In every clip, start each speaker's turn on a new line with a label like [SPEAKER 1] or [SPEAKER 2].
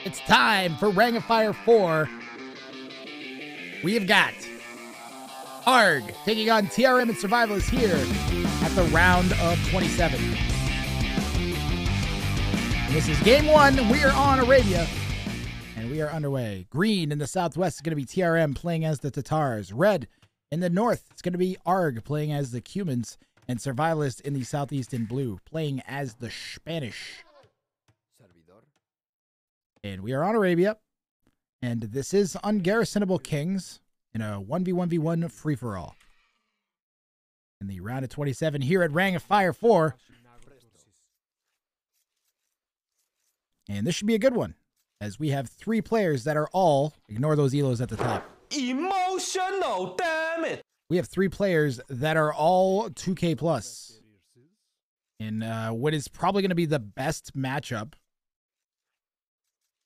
[SPEAKER 1] It's time for Wrang of Fire 4. We have got Argh taking on TRM and Survivalist here at the round of 27. And this is game one. We are on Arabia, and we are underway. Green in the southwest is going to be TRM playing as the Tatars. Red in the north, it's going to be Argh playing as the Cumans, and Survivalist in the southeast in blue playing as the Spanish. And we are on Arabia, and this is Ungarrisonable Kings in a 1v1v1 free-for-all. In the round of 27 here at Wrang of Fire 4. And this should be a good one, as we have three players that are all, ignore those elos at the top.
[SPEAKER 2] Emotional, damn it!
[SPEAKER 1] We have three players that are all 2K plus. In what is probably going to be the best matchup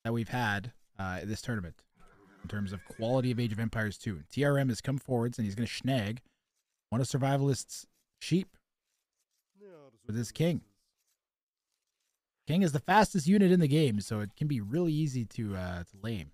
[SPEAKER 1] that we've had this tournament in terms of quality of Age of Empires 2. TRM has come forwards and he's going to snag one of Survivalist's sheep with his king. King is the fastest unit in the game, so it can be really easy to lame.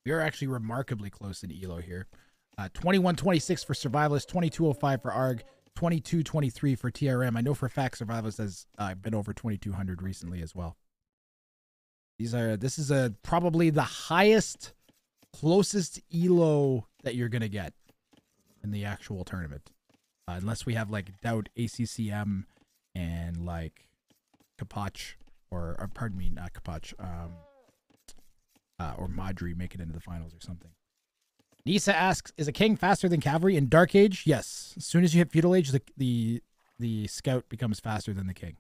[SPEAKER 1] We are actually remarkably close in elo here. 21-26 for Survivalist, 22-05 for Argh, 22-23 for TRM. I know for a fact Survivalist has been over 2200 recently as well. This is probably the highest, closest elo that you're gonna get in the actual tournament, unless we have like Doubt, ACCM, and like Kapach, or pardon me, not Kapach. Or Madri make it into the finals or something. Nisa asks, is a king faster than cavalry in Dark Age? Yes. As soon as you hit Feudal Age, the scout becomes faster than the king.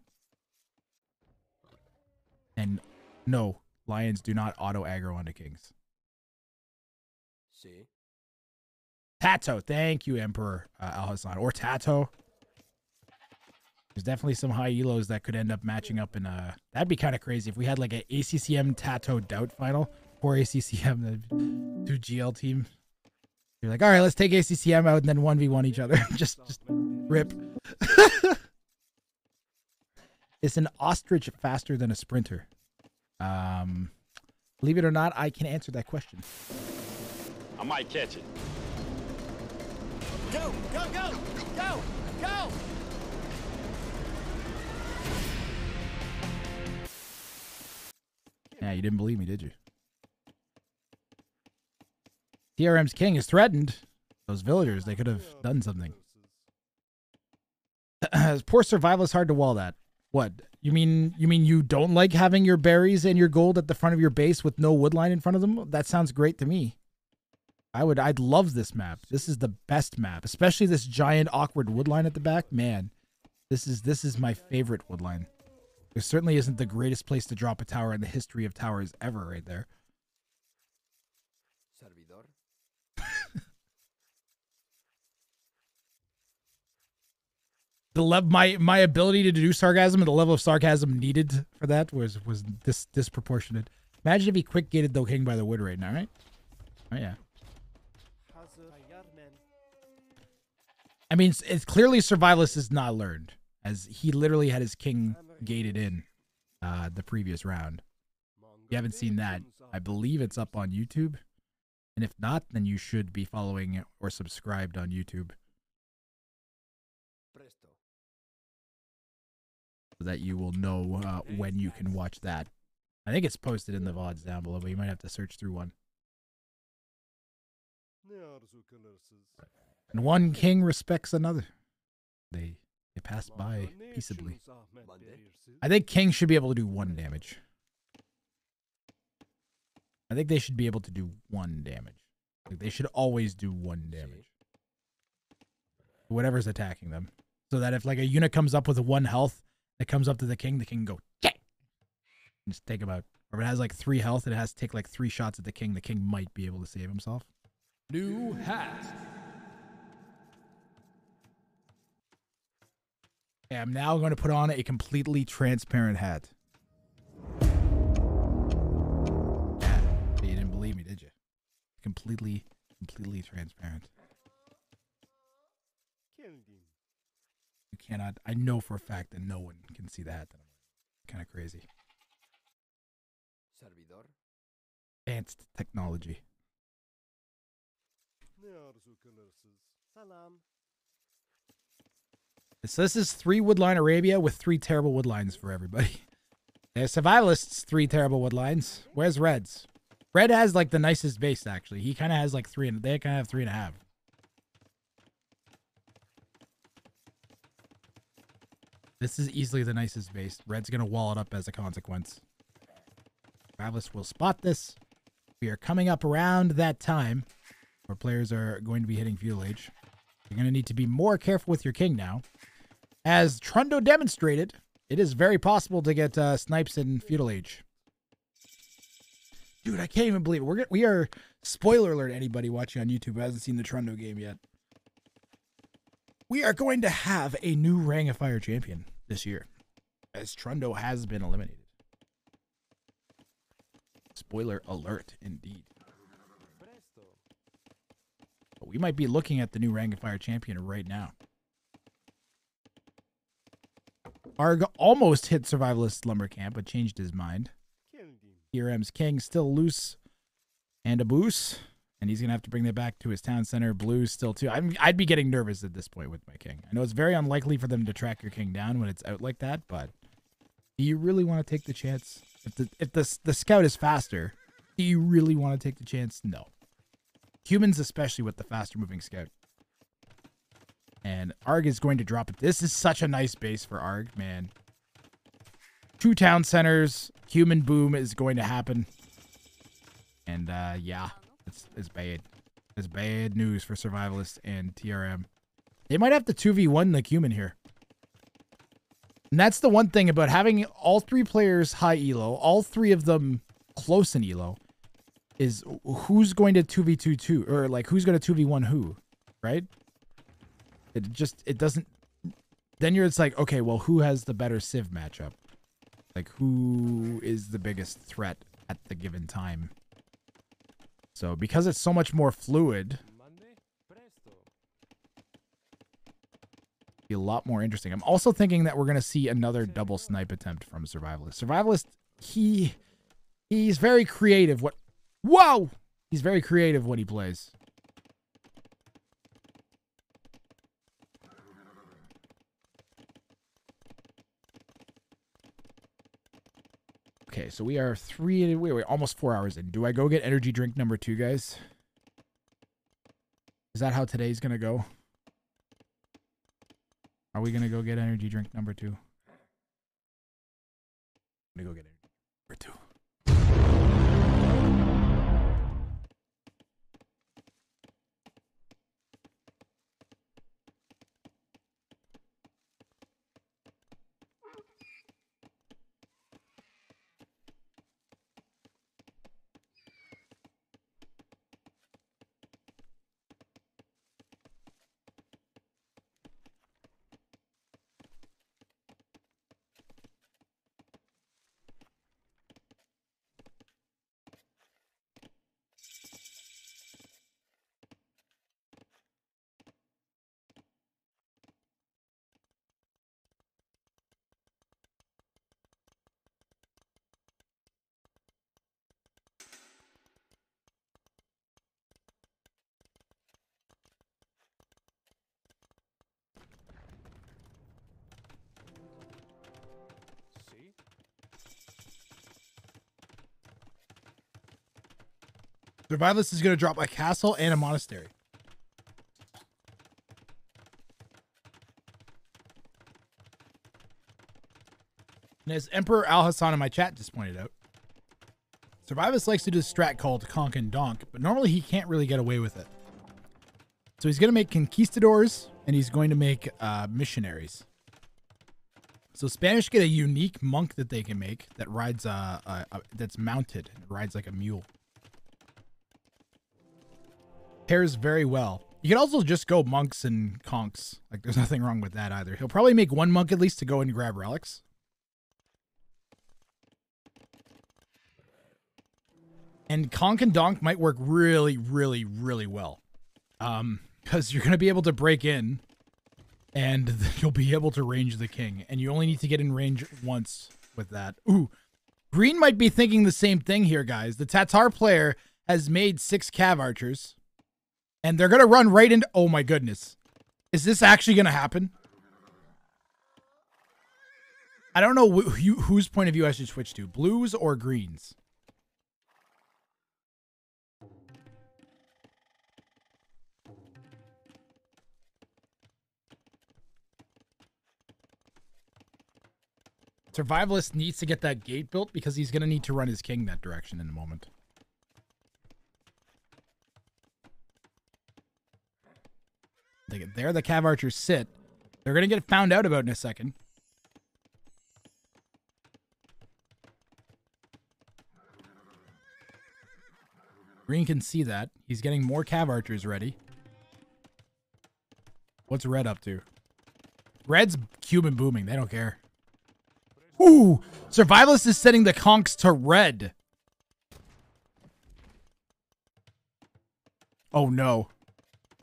[SPEAKER 1] And no, lions do not auto aggro onto kings.
[SPEAKER 2] See?
[SPEAKER 1] Tato, thank you, Emperor Al Hassan. Or Tato. There's definitely some high elos that could end up matching up in a... That'd be kind of crazy if we had like a ACCM Tato Doubt final. Or ACCM, the 2 GL team. You're like, all right, let's take ACCM out and then 1v1 each other. just rip. Is an ostrich faster than a sprinter? Believe it or not, I can answer that question.
[SPEAKER 2] I might catch it.
[SPEAKER 3] Go, go, go, go, go!
[SPEAKER 1] Yeah, you didn't believe me, did you? TRM's king is threatened. Those villagers, they could have done something. Poor Survivalist, hard to wall that. What? You mean you don't like having your berries and your gold at the front of your base with no woodline in front of them? That sounds great to me. I'd love this map. This is the best map, especially this giant awkward woodline at the back. Man, this is my favorite woodline. There certainly isn't the greatest place to drop a tower in the history of towers ever right there. My ability to do sarcasm and the level of sarcasm needed for that was disproportionate. Imagine if he quick gated the king by the wood right now, right? Oh yeah. I mean, it's clearly Survivalist is not learned, as he literally had his king gated in the previous round. If you haven't seen that, I believe it's up on YouTube. And if not, then you should be following or subscribed on YouTube, so that you will know when you can watch that. I think it's posted in the VODs down below, but you might have to search through one. And one king respects another. They pass by peaceably. I think kings should be able to do 1 damage. I think they should be able to do 1 damage. Like, they should always do 1 damage. Whatever's attacking them. So that if like a unit comes up with a 1 health, that comes up to the king can go, yeah! And just take him out. Or if it has like 3 health and it has to take like 3 shots at the king might be able to save himself. New hat. Okay, I'm now going to put on a completely transparent hat. Yeah, you didn't believe me, did you? Completely transparent. You cannot. I know for a fact that no one can see the hat that I'm wearing. Kind of crazy.
[SPEAKER 3] Servidor.
[SPEAKER 1] Advanced technology.
[SPEAKER 3] Salam.
[SPEAKER 1] So this is 3 Woodline Arabia with 3 terrible woodlines for everybody. There's Survivalists, 3 terrible woodlines. Where's Red's? Red has like the nicest base actually. He kind of has like 3 and they kind of have 3.5. This is easily the nicest base. Red's gonna wall it up as a consequence. Survivalists will spot this. We are coming up around that time where players are going to be hitting feudal age. You're going to need to be more careful with your king now. As Trundo demonstrated, it is very possible to get snipes in feudal age. Dude, I can't even believe it. We are, spoiler alert, anybody watching on YouTube who hasn't seen the Trundo game yet. We are going to have a new Ring of Fire champion this year, as Trundo has been eliminated. Spoiler alert, indeed. But we might be looking at the new Rank of Fire champion right now. Argh almost hit Survivalist Lumber Camp, but changed his mind. TRM's king still loose and a boost, and he's gonna have to bring that back to his town center. Blues still too. I'd be getting nervous at this point with my king. I know it's very unlikely for them to track your king down when it's out like that, but do you really want to take the chance? If the scout is faster, do you really want to take the chance? No. Humans, especially with the faster moving scout. And Argh is going to drop it. This is such a nice base for Argh, man. 2 town centers. Human boom is going to happen. And yeah, it's bad. It's bad news for Survivalist and TRM. They might have to 2v1 the human here. And that's the one thing about having all 3 players high elo, all 3 of them close in elo, is who's going to 2v2 or like who's going to 2v1 who, right? It doesn't. Then it's like, okay, well, who has the better Civ matchup? Like, who is the biggest threat at the given time? So because it's so much more fluid, be a lot more interesting. I'm also thinking that we're going to see another double snipe attempt from Survivalist. Survivalist, he's very creative. Whoa! He's very creative when he plays. Okay, so we are almost 4 hours in. Do I go get energy drink number 2, guys? Is that how today's going to go? Are we going to go get energy drink number 2? I'm going to go get energy number 2. Survivalist is going to drop a castle and a monastery. And as Emperor Al Hassan in my chat just pointed out, Survivalist likes to do a strat called Conk and Donk, but normally he can't really get away with it. So he's going to make conquistadors and he's going to make missionaries. So Spanish get a unique monk that they can make that rides that's mounted, rides like a mule. Pairs very well. You can also just go monks and conks. Like, there's nothing wrong with that either. He'll probably make one monk at least to go and grab relics. And conk and donk might work really, really, really well. Because you're going to be able to break in and you'll be able to range the king. And you only need to get in range once with that. Ooh, green might be thinking the same thing here, guys. The Tatar player has made 6 cav archers. And they're going to run right into... Oh, my goodness. Is this actually going to happen? I don't know whose point of view I should switch to. Blues or greens? Survivalist needs to get that gate built because he's going to need to run his king that direction in a moment. There the cav archers sit. They're going to get found out about in a second. Green can see that. He's getting more cav archers ready. What's red up to? Red's Cuban booming. They don't care. Ooh! Survivalist is setting the conks to red. Oh, no.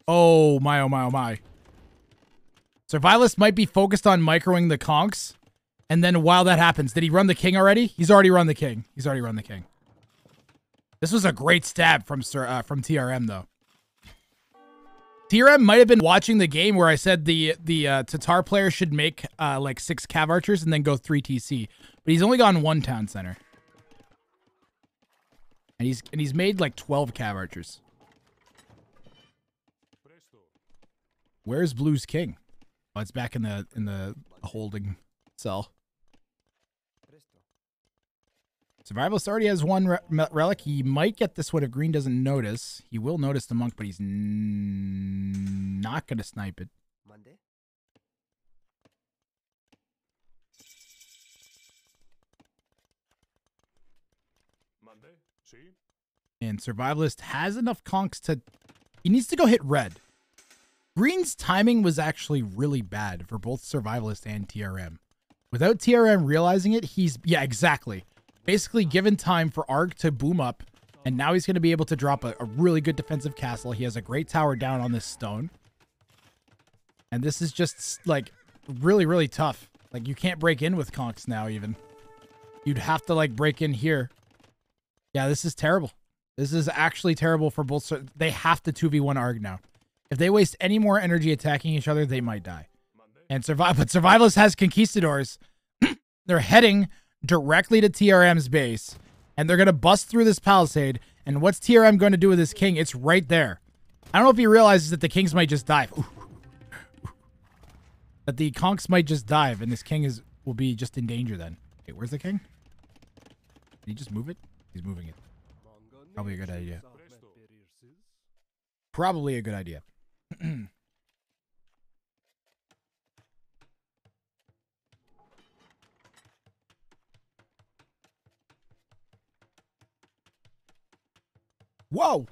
[SPEAKER 1] Oh, my, oh, my, oh, my. Survivalist might be focused on microing the conks. And then while that happens, did he run the king already? He's already run the king. He's already run the king. This was a great stab from TRM, though. TRM might have been watching the game where I said the Tatar player should make like 6 cav archers and then go 3 TC. But he's only gone 1 town center. And he's made like 12 cav archers. Where's Blue's king? Oh, it's back in the holding cell. Survivalist already has 1 relic. He might get this one if green doesn't notice. He will notice the monk, but he's not going to snipe it.
[SPEAKER 3] Monday.
[SPEAKER 1] And Survivalist has enough conks to... He needs to go hit red. Green's timing was actually really bad for both Survivalist and TRM. Without TRM realizing it, he's... Yeah, exactly. Basically given time for Argh to boom up, and now he's going to be able to drop a really good defensive castle. He has a great tower down on this stone. And this is just, like, really, really tough. Like, you can't break in with conks now, even. You'd have to, like, break in here. Yeah, this is terrible. This is actually terrible for both. They have to 2v1 Argh now. If they waste any more energy attacking each other, they might die. And but Survivalist has conquistadors. They're heading directly to TRM's base, and they're going to bust through this palisade. And what's TRM going to do with his king? It's right there. I don't know if he realizes that the kings might just dive. That the conks might just dive, and this king will be just in danger then. Okay, where's the king? Did he just move it? He's moving it. Probably a good idea. Probably a good idea. Whoa!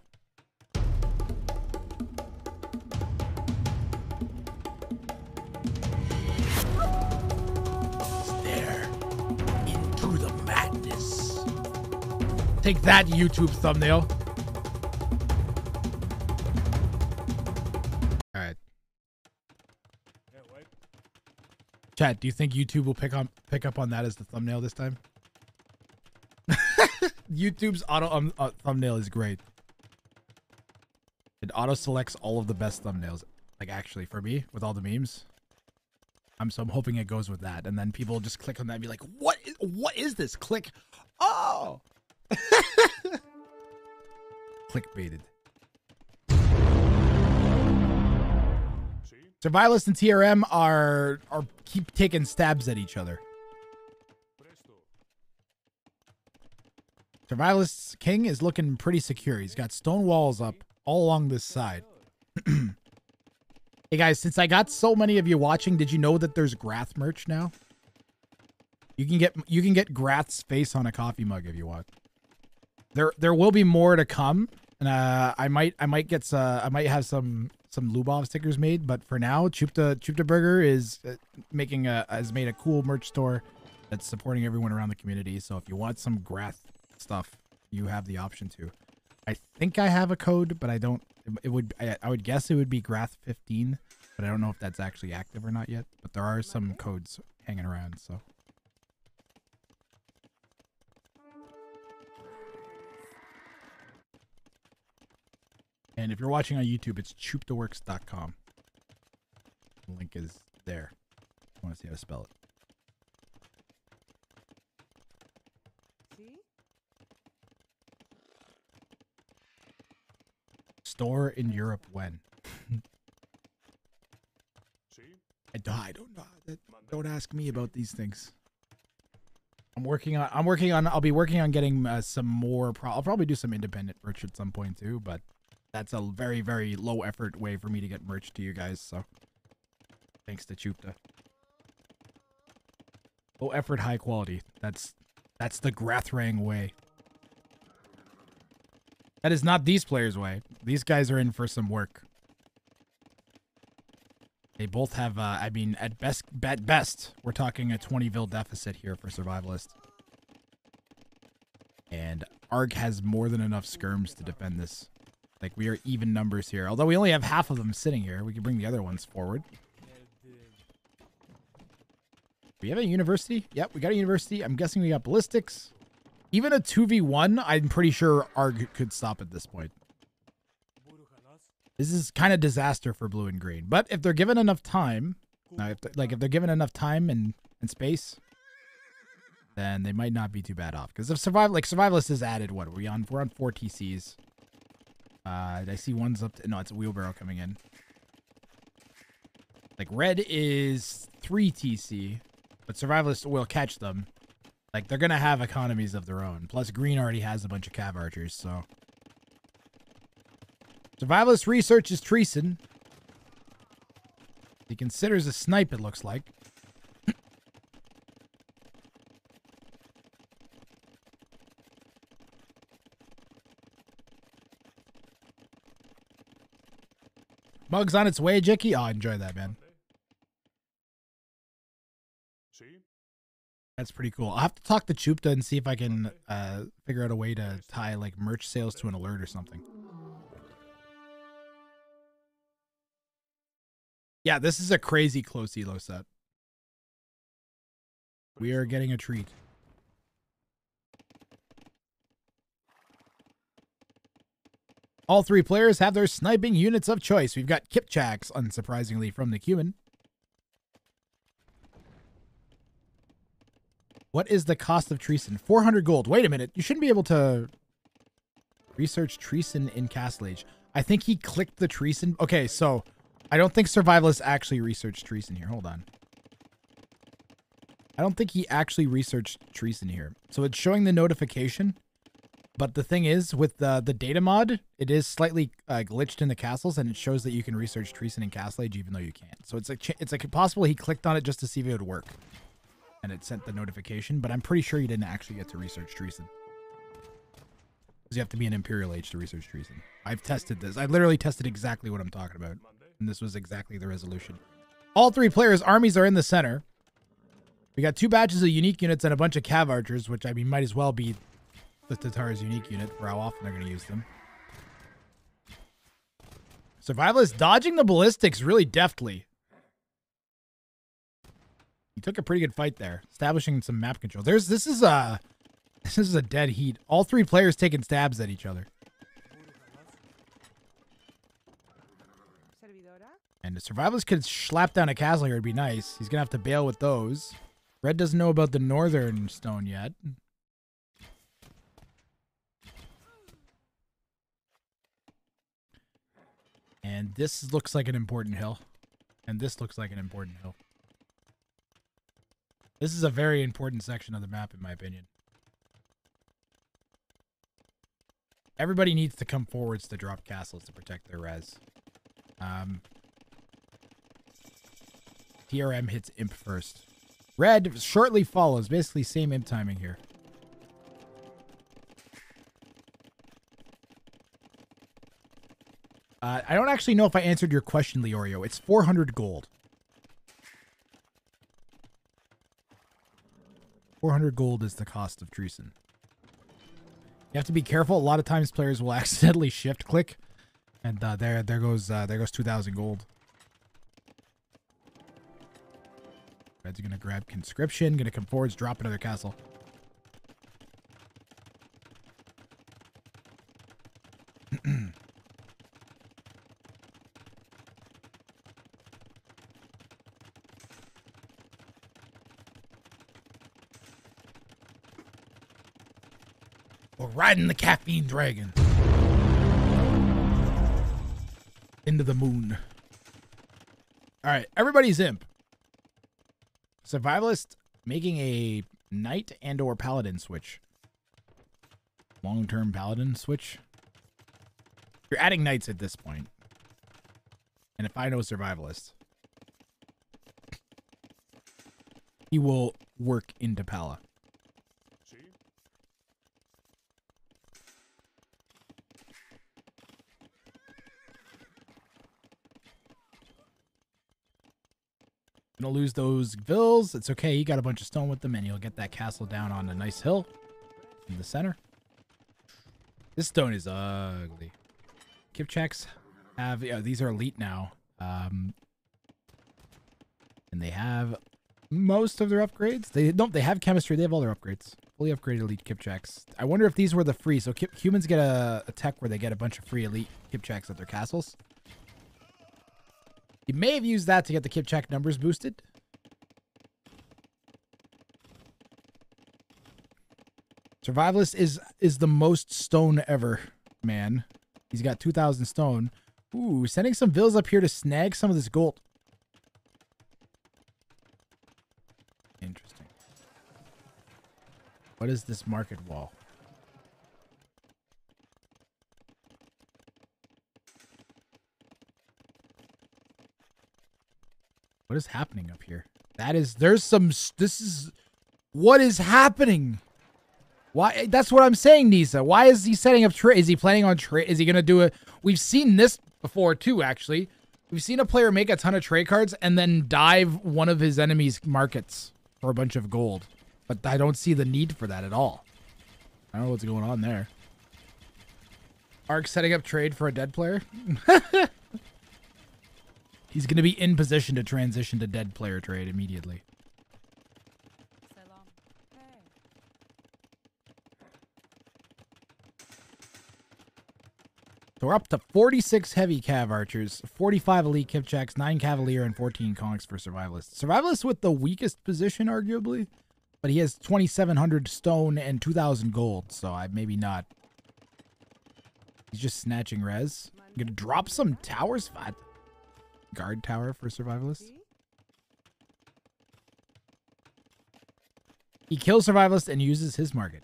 [SPEAKER 1] Stare into the madness. Take that, YouTube thumbnail. All right. Chat, do you think YouTube will pick up on that as the thumbnail this time? YouTube's auto thumbnail is great. It auto selects all of the best thumbnails. Like, actually, for me, with all the memes. So I'm hoping it goes with that, and then people will just click on that and be like, "What is this?" Click. Oh. Clickbaited. Survivalist and TRM are keep taking stabs at each other. Survivalist's king is looking pretty secure. He's got stone walls up all along this side. Hey guys, since I got so many of you watching, did you know that there's Grath merch now? You can get Grath's face on a coffee mug if you want. There will be more to come. and I might have some Lubov stickers made, but for now, Chupta Burger is has made a cool merch store that's supporting everyone around the community. So if you want some Grath stuff, you have the option to. I think I have a code, but I don't. I would guess it would be Grath 15, but I don't know if that's actually active or not yet. But there are some codes hanging around, so. And if you're watching on YouTube, it's chuptaworks.com. The link is there. I want to see how to spell it. Store in Europe when? I don't know. Don't ask me about these things. I'll be working on getting some more. I'll probably do some independent merch at some point too, but that's a very, very low effort way for me to get merch to you guys. So thanks to Chupta. Low effort, high quality. That's the Wrang way. That is not these players' way. These guys are in for some work. They both have, I mean, at best, we're talking a 20 vil deficit here for Survivalist. And Argh has more than enough skirms to defend this. Like, we are even numbers here. Although we only have half of them sitting here. We can bring the other ones forward. We have a university? Yep, we got a university. I'm guessing we got ballistics. Even a 2v1, I'm pretty sure Argh could stop at this point. This is kind of disaster for blue and green. But if they're given enough time, if they're given enough time and space, then they might not be too bad off. Because if Survivalist is added, what are we on? We're on 4 TCs. I see one's up to, no, it's a wheelbarrow coming in. Like red is 3 TC, but Survivalist will catch them. Like, they're going to have economies of their own. Plus, green already has a bunch of cav archers, so. Survivalist research is treason. He considers a snipe, it looks like. Mug's on its way, Jicky. Oh, I enjoy that, man. That's pretty cool. I'll have to talk to Chupta and see if I can figure out a way to tie like merch sales to an alert or something. Yeah, this is a crazy close elo set. We are getting a treat. All 3 players have their sniping units of choice. We've got Kipchaks, unsurprisingly, from the Cumin. What is the cost of treason? 400 gold. Wait a minute. You shouldn't be able to research treason in Castle Age. I think he clicked the treason. Okay, so I don't think Survivalist actually researched treason here. Hold on. I don't think he actually researched treason here. So it's showing the notification. But the thing is, with the data mod, it is slightly glitched in the castles, and it shows that you can research treason in Castle Age even though you can't. So it's like possible he clicked on it just to see if it would work. And it sent the notification, but I'm pretty sure you didn't actually get to research treason. Because you have to be an Imperial Age to research treason. I've tested this. I literally tested exactly what I'm talking about. And this was exactly the resolution. All 3 players' armies are in the center. We got 2 batches of unique units and a bunch of cav archers, which I mean might as well be the Tatar's unique unit for how often they're going to use them. Survivalist dodging the ballistics really deftly. He took a pretty good fight there, establishing some map control. This is a dead heat. All 3 players taking stabs at each other. And the Survivalist could slap down a castle here. It'd be nice. He's gonna have to bail with those. Red doesn't know about the northern stone yet. And this looks like an important hill. And this looks like an important hill. This is a very important section of the map, in my opinion. Everybody needs to come forwards to drop castles to protect their res. TRM hits imp first. Red shortly follows. Basically same imp timing here. I don't actually know if I answered your question, Leorio. It's 400 gold. 400 gold is the cost of Treason. You have to be careful. A lot of times players will accidentally shift click, and there goes 2,000 gold. Red's gonna grab conscription. Gonna come forwards, drop another castle. We're riding the caffeine dragon into the moon. All right, everybody's imp. Survivalist making a knight and or paladin switch. Long-term paladin switch. You're adding knights at this point. And if I know Survivalist, he will work into Pala. Gonna lose those vills. It's okay. He got a bunch of stone with them, and he'll get that castle down on a nice hill in the center. This stone is ugly. Kipchaks have these are elite now, and they have most of their upgrades. They don't. They have chemistry. They have all their upgrades. Fully upgraded elite Kipchaks. I wonder if these were the free. So humans get a tech where they get a bunch of free elite Kipchaks at their castles. You may have used that to get the Kipchak numbers boosted. Survivalist is the most stone ever, man. He's got 2,000 stone. Ooh, sending some vills up here to snag some of this gold. Interesting. What is this market wall? What is happening up here? What is happening? Why? That's what I'm saying, Nisa. Why is he setting up trade? Is he planning on trade? Is he going to do it? We've seen this before too, actually. We've seen a player make a ton of trade cards and then dive one of his enemy's markets for a bunch of gold. But I don't see the need for that at all. I don't know what's going on there. Argh setting up trade for a dead player? He's going to be in position to transition to dead player trade immediately. So we're up to 46 heavy cav archers, 45 elite Kipchaks, 9 cavalier, and 14 conks for Survivalist. Survivalist with the weakest position, arguably. But he has 2,700 stone and 2,000 gold, so maybe not. He's just snatching res. I'm going to drop some towers. Guard tower for Survivalist. He kills Survivalist and uses his market.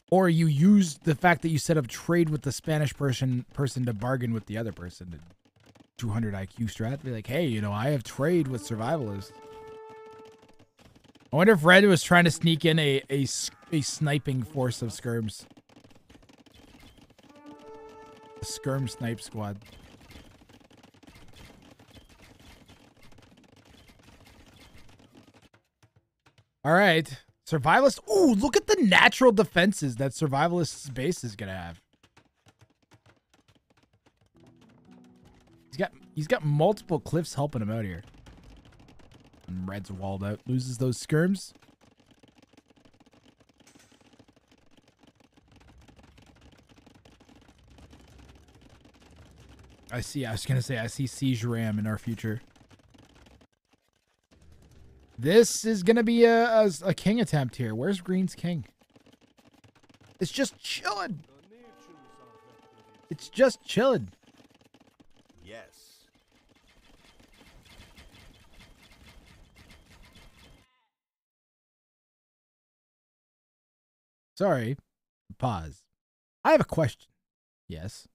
[SPEAKER 1] Or you use the fact that you set up trade with the Spanish person to bargain with the other person. 200 IQ strat. Be like, hey, you know, I have trade with Survivalist. I wonder if Red was trying to sneak in a sniping force of skirms. A skirm snipe squad. All right. Survivalist. Ooh, look at the natural defenses that Survivalist's base is going to have. He's got multiple cliffs helping him out here. And Red's walled out. Loses those skirms. I was going to say, I see Siege Ram in our future. This is going to be a king attempt here. Where's Green's king? It's just chilling. It's just chilling.
[SPEAKER 3] Yes.
[SPEAKER 1] Sorry. Pause. I have a question. Yes.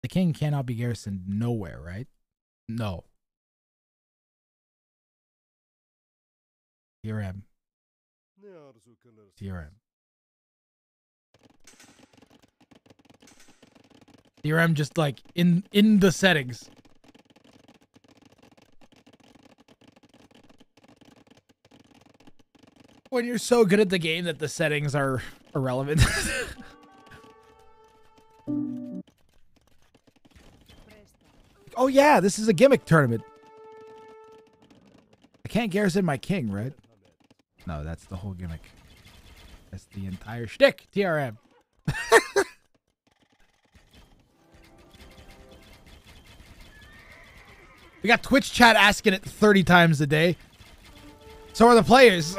[SPEAKER 1] The king cannot be garrisoned nowhere, right? No. TRM. TRM. TRM just like in the settings. When you're so good at the game that the settings are irrelevant. Oh yeah, this is a gimmick tournament. I can't garrison my king, right? No, that's the whole gimmick. That's the entire shtick, TRM. We got Twitch chat asking it 30 times a day. So are the players.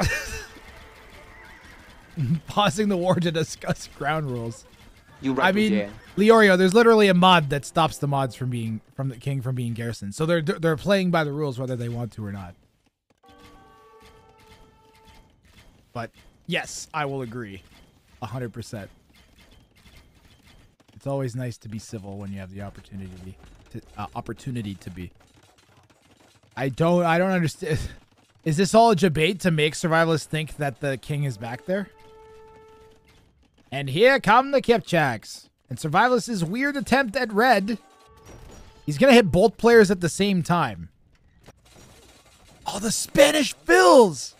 [SPEAKER 1] Pausing the war to discuss ground rules. I mean, Leorio, there's literally a mod that stops the mods from the king from being garrisoned. So they're playing by the rules whether they want to or not. But yes, I will agree, 100%. It's always nice to be civil when you have the opportunity to be. I don't understand. Is this all a debate to make survivalists think that the king is back there? And here come the Kipchaks. And Survivalist's weird attempt at red. He's going to hit both players at the same time. Oh, the Spanish Vills!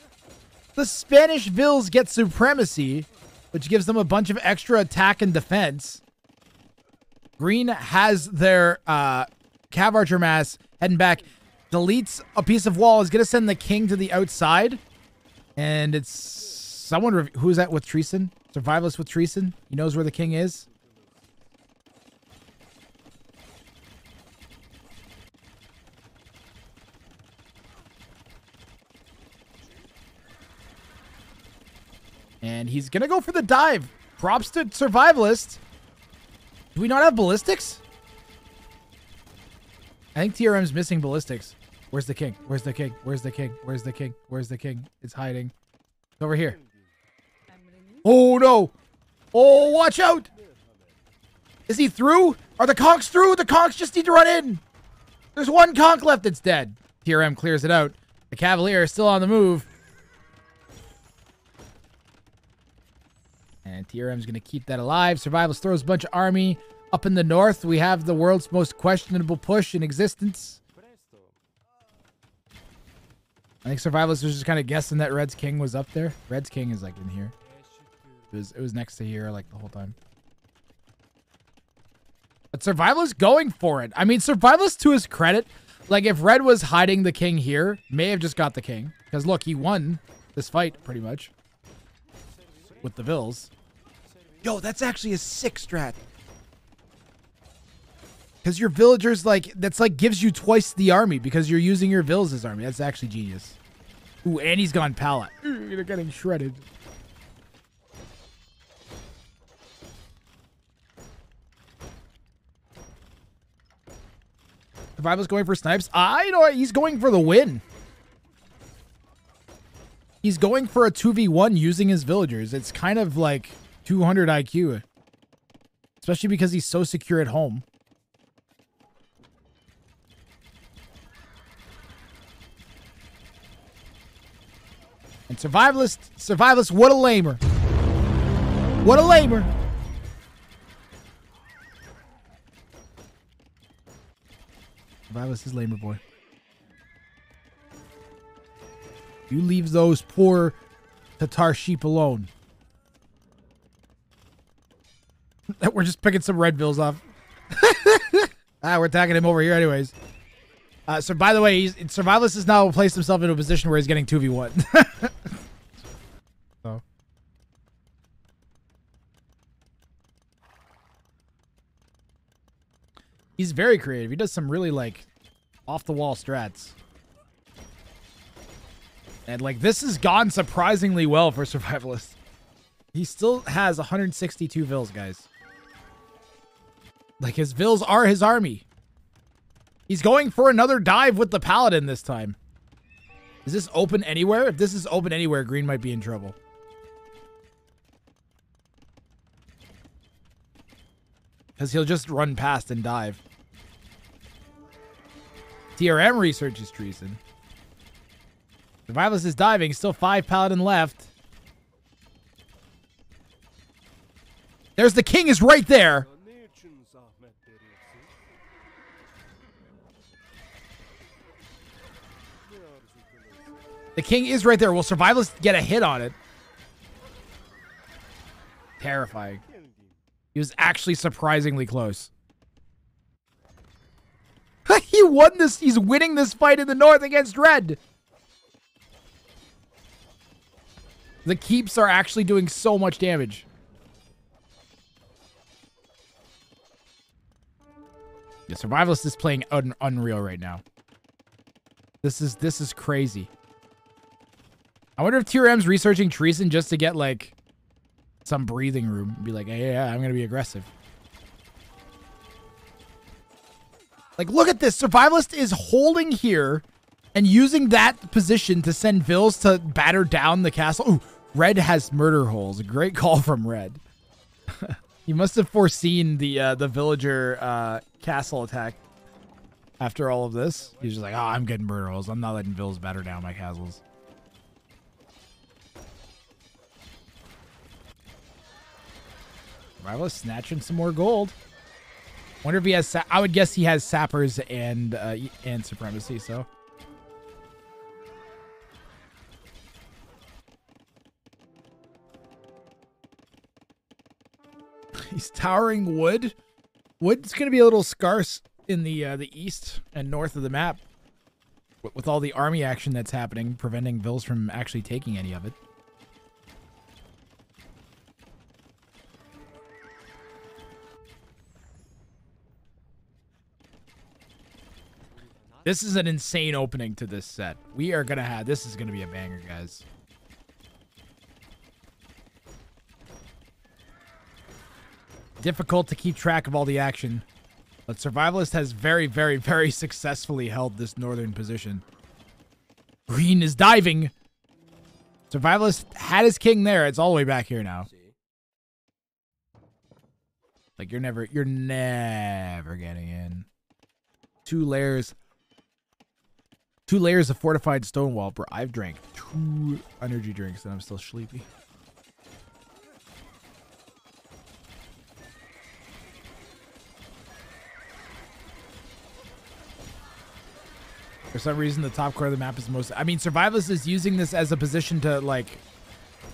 [SPEAKER 1] The Spanish Vills get supremacy, which gives them a bunch of extra attack and defense. Green has their Cav Archer mass heading back. Deletes a piece of wall. Is going to send the king to the outside. And it's someone... Who's that with Treason? Survivalist with Treason. He knows where the king is. And he's going to go for the dive. Props to Survivalist. Do we not have ballistics? I think TRM's missing ballistics. Where's the king? Where's the king? Where's the king? Where's the king? Where's the king? It's hiding. It's over here. Oh, no. Oh, watch out. Is he through? Are the conks through? The conks just need to run in. There's one conk left that's dead. TRM clears it out. The Cavalier is still on the move. And TRM's going to keep that alive. Survivalist throws a bunch of army. Up in the north, we have the world's most questionable push in existence. I think Survivalist was just kind of guessing that Red's king was up there. Red's king is like in here. It was next to here like the whole time. But Survivalist going for it. I mean, Survivalist, to his credit, like if Red was hiding the king here, may have just got the king. Because look, he won this fight pretty much. With the Vills. Yo, that's actually a sick strat. Because your villagers, like, that's like gives you twice the army because you're using your Vills as army. That's actually genius. Ooh, and he's gone pallet. They're getting shredded. Survival's going for snipes. You know what? He's going for the win. He's going for a 2v1 using his villagers. It's kind of like 200 IQ. Especially because he's so secure at home. And Survivalist, what a lamer. What a lamer. Survivalist is lamer boy. You leave those poor Tatar sheep alone. We're just picking some red bills off. We're attacking him over here anyways. So by the way, Survivalist has now placed himself into a position where he's getting 2v1. So. He's very creative. He does some really like off-the-wall strats. And like this has gone surprisingly well for Survivalist. He still has 162 Vills, guys. Like his Vills are his army. He's going for another dive with the Paladin this time. Is this open anywhere? If this is open anywhere, Green might be in trouble. Because he'll just run past and dive. TRM researches Treason. Survivalist is diving. Still 5 Paladin left. There's the king is right there. The king is right there. Will Survivalist get a hit on it? Terrifying. He was actually surprisingly close. He won this. He's winning this fight in the north against red. The keeps are actually doing so much damage. The Survivalist is playing unreal right now. This is crazy. I wonder if TRM's researching Treason just to get like some breathing room and be like, hey, yeah, I'm gonna be aggressive. Like, look at this. Survivalist is holding here and using that position to send Vils to batter down the castle. Ooh, red has murder holes. A great call from red. He must have foreseen the villager castle attack after all of this. He's just like, oh, I'm getting murder holes. I'm not letting Vils batter down my castles. Survivalist snatching some more gold. Wonder if he has. I would guess he has sappers and supremacy. So he's towering wood. Wood's gonna be a little scarce in the east and north of the map, with all the army action that's happening, preventing Vils from actually taking any of it. This is an insane opening to this set. We are gonna have, this is gonna be a banger, guys. Difficult to keep track of all the action, but Survivalist has very, very, very successfully held this northern position. Green is diving. Survivalist had his king there. It's all the way back here now. Like, you're never getting in. Two layers of fortified stone wall, bro. I've drank 2 energy drinks and I'm still sleepy. For some reason, the top corner of the map is the most... I mean, Survivalist is using this as a position to, like,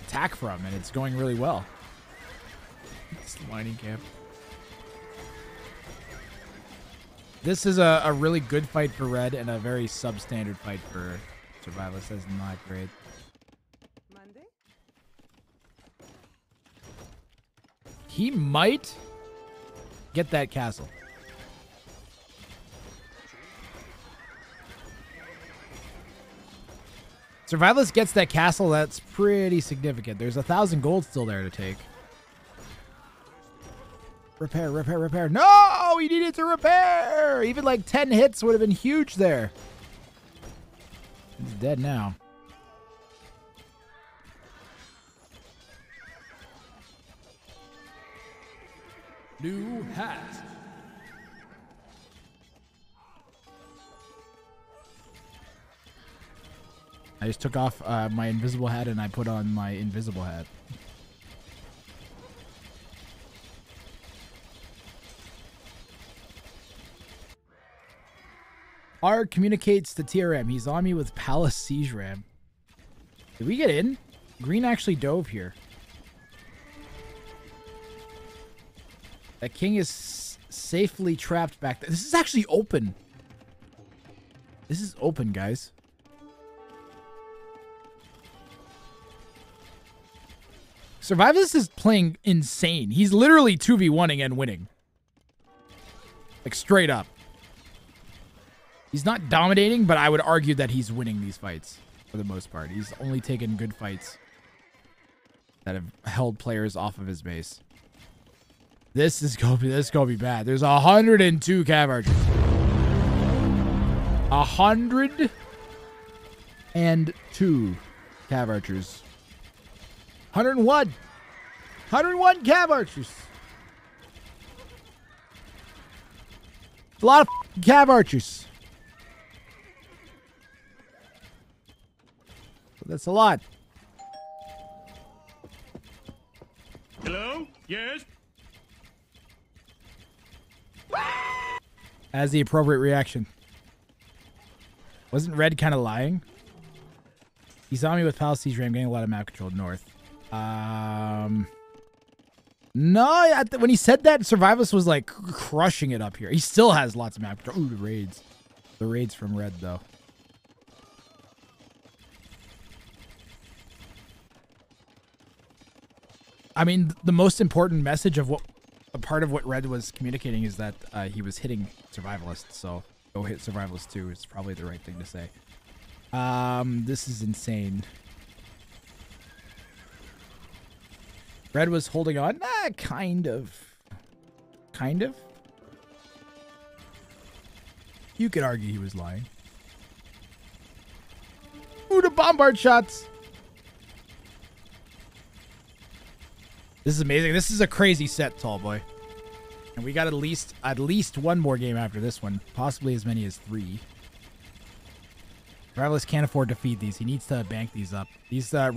[SPEAKER 1] attack from, and it's going really well. Sliding camp. This is a really good fight for red and a very substandard fight for Survivalist. That's not great. Monday? He might get that castle. Survivalist gets that castle. That's pretty significant. There's 1,000 gold still there to take. Repair, repair, repair. No! He needed to repair! Even like 10 hits would have been huge there. He's dead now. New hat. I just took off my invisible hat and I put on my invisible hat. Argh communicates to TRM. He's on me with Palace Siege Ram. Did we get in? Green actually dove here. That king is safely trapped back there. This is actually open. This is open, guys. Survivalist is playing insane. He's literally 2v1ing and winning. Like, straight up. He's not dominating, but I would argue that he's winning these fights for the most part. He's only taken good fights that have held players off of his base. This is gonna be bad. There's 102 cav archers. 102 cav archers. 101 cav archers. A lot of cav archers. That's a lot.
[SPEAKER 4] Hello? Yes?
[SPEAKER 1] As the appropriate reaction. Wasn't red kind of lying? He's on me with Palace Siege Ram, getting a lot of map control north. No, when he said that, Survivalist was like crushing it up here. He still has lots of map control. Ooh, the raids. The raids from red, though. I mean, the most important message of what a part of what red was communicating is that he was hitting Survivalist. So go hit Survivalist too is probably the right thing to say. This is insane. Red was holding on. Kind of. Kind of. You could argue he was lying. Ooh, the bombard shots. This is amazing. This is a crazy set, tall boy. And we got at least one more game after this one. Possibly as many as 3. Survivalist can't afford to feed these. He needs to bank these up. These the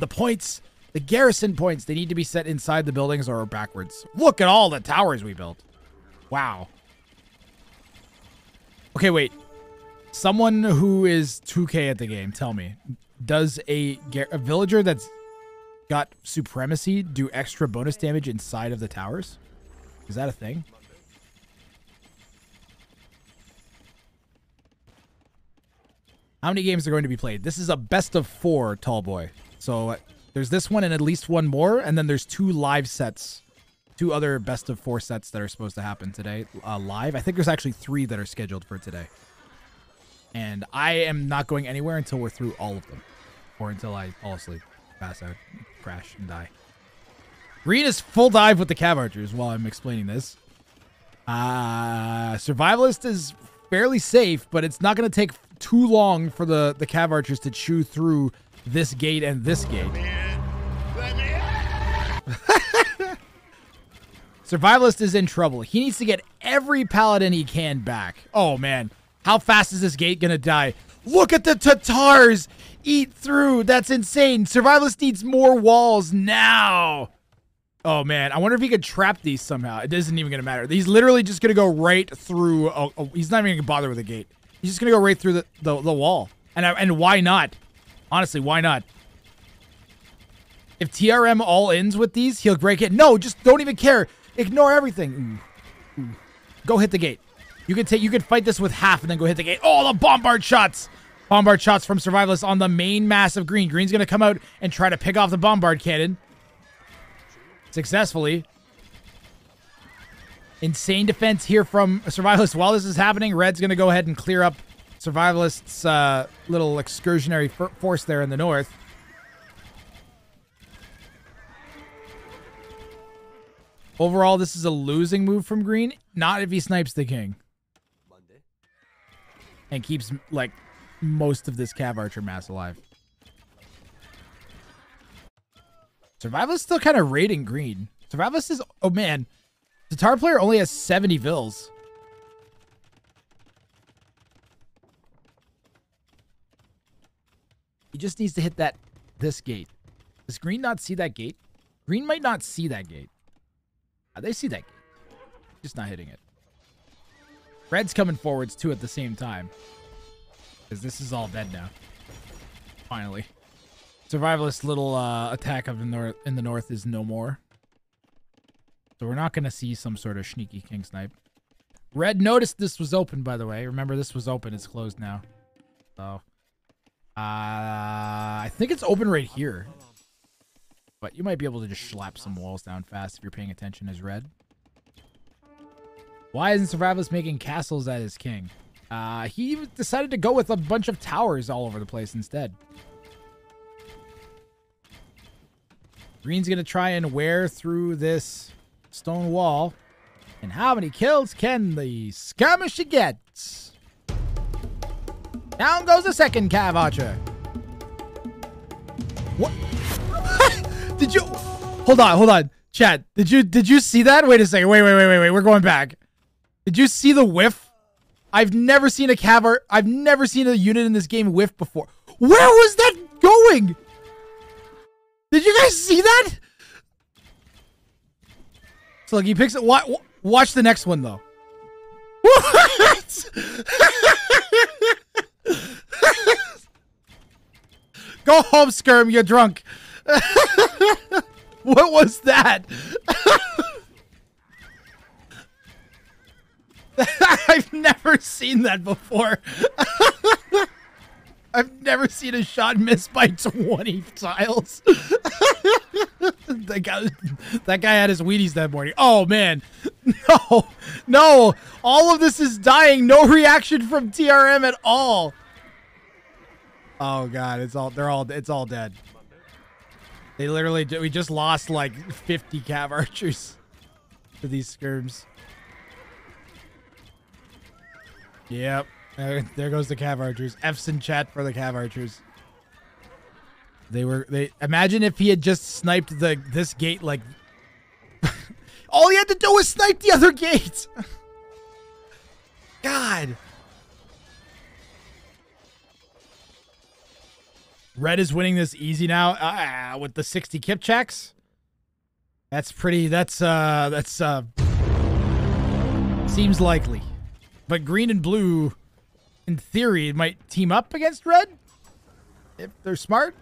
[SPEAKER 1] points, the garrison points, they need to be set inside the buildings or backwards. Look at all the towers we built. Wow. Okay, wait. Someone who is 2K at the game, tell me, does a villager that's got supremacy do extra bonus damage inside of the towers? Is that a thing? How many games are going to be played? This is a best of 4, tall boy. So there's this one and at least one more, and then there's 2 live sets. 2 other best of 4 sets that are supposed to happen today live. I think there's actually 3 that are scheduled for today. And I am not going anywhere until we're through all of them. Or until I fall asleep, pass out, crash, and die. Green is full dive with the Cav Archers while I'm explaining this. Survivalist is fairly safe, but it's not going to take too long for the Cav Archers to chew through this gate and this gate. Survivalist is in trouble. He needs to get every paladin he can back. Oh, man. How fast is this gate going to die? Look at the Tatars eat through. That's insane. Survivalist needs more walls now. Oh, man. I wonder if he could trap these somehow. It isn't even going to matter. He's literally just going to go right through. He's not even going to bother with the gate. He's just going to go right through the wall. And why not? Honestly, why not? If TRM all ends with these, he'll break it. No, just don't even care. Ignore everything. Ooh. Go hit the gate. You could fight this with half and then go hit the gate. Oh, the bombard shots. Bombard shots from Survivalist on the main mass of green. Green's going to come out and try to pick off the bombard cannon. Successfully. Insane defense here from Survivalist. While this is happening, Red's going to go ahead and clear up Survivalist's little excursionary force there in the north. Overall, this is a losing move from Green. Not if he snipes the king. And keeps, like, most of this Cav Archer mass alive. Survivalist still kind of raiding Green. Survivalist is... Oh, man. Tatar player only has 70 vills. He just needs to hit this gate. Does Green not see that gate? Green might not see that gate. They see that gate. Just not hitting it. Red's coming forwards, too, at the same time. Because this is all dead now. Finally. Survivalist little attack of in the north is no more. So we're not going to see some sort of sneaky king snipe. Red noticed this was open, by the way. Remember, this was open. It's closed now. So, I think it's open right here. But you might be able to just slap some walls down fast if you're paying attention as Red. Why isn't Survivalist making castles at his king? He decided to go with a bunch of towers all over the place instead. Green's going to try and wear through this stone wall. And how many kills can the skirmisher get? Down goes the second Cav Archer. What? Did you... Hold on. Chat, did you see that? Wait a second. Wait. We're going back. Did you see the whiff? I've never seen I've never seen a unit in this game whiff before. Where was that going? Did you guys see that? So look, he picks it. Watch the next one though. What? Go home, Skirm. You're drunk. What was that? I've never seen that before. I've never seen a shot miss by 20 tiles. That guy had his Wheaties that morning. Oh man, no, no! All of this is dying. No reaction from TRM at all. Oh god, it's all dead. They literally we just lost like 50 cav archers to these skirms. Yep. There goes the cav archers. F's in chat for the cav archers. They imagine if he had just sniped this gate like all he had to do was snipe the other gate. God. Red is winning this easy now with the 60 kip checks. That's pretty seems likely. But green and blue, in theory, might team up against red if they're smart.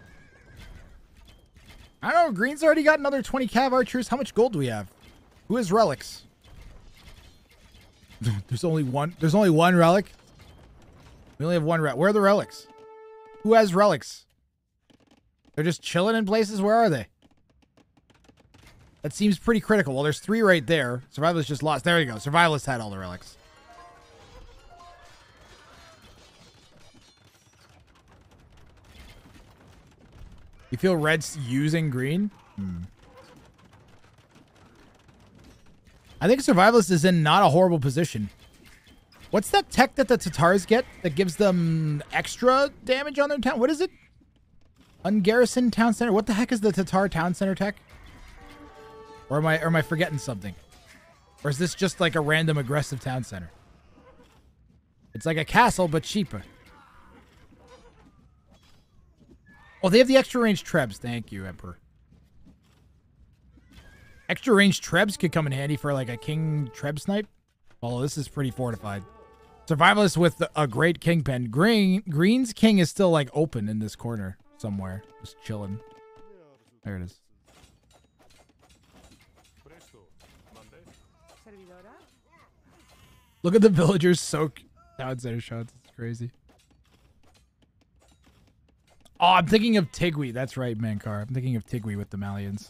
[SPEAKER 1] I don't know. Green's already got another 20 cav archers. How much gold do we have? Who has relics? There's only one. There's only one relic. We only have one relic. Where are the relics? Who has relics? They're just chilling in places. Where are they? That seems pretty critical. Well, there's 3 right there. Survivalist just lost. There you go. Survivalist had all the relics. You feel red's using green? I think Survivalist is in not a horrible position. What's that tech that the Tatars get that gives them extra damage on their town? What is it? Ungarrisoned town center? What the heck is the Tatar town center tech? Or am I forgetting something? Or is this just like a random aggressive town center? It's like a castle, but cheaper. Oh, they have the extra range trebs. Thank you, Emperor. Extra range trebs could come in handy for like a king treb snipe. Although this is pretty fortified. Survivalist with a great kingpin. Green's king is still like open in this corner somewhere. Just chilling. There it is. Look at the villagers soak town center shots. It's crazy. Oh, I'm thinking of Tigui. That's right, Mankar. I'm thinking of Tigui with the Malians.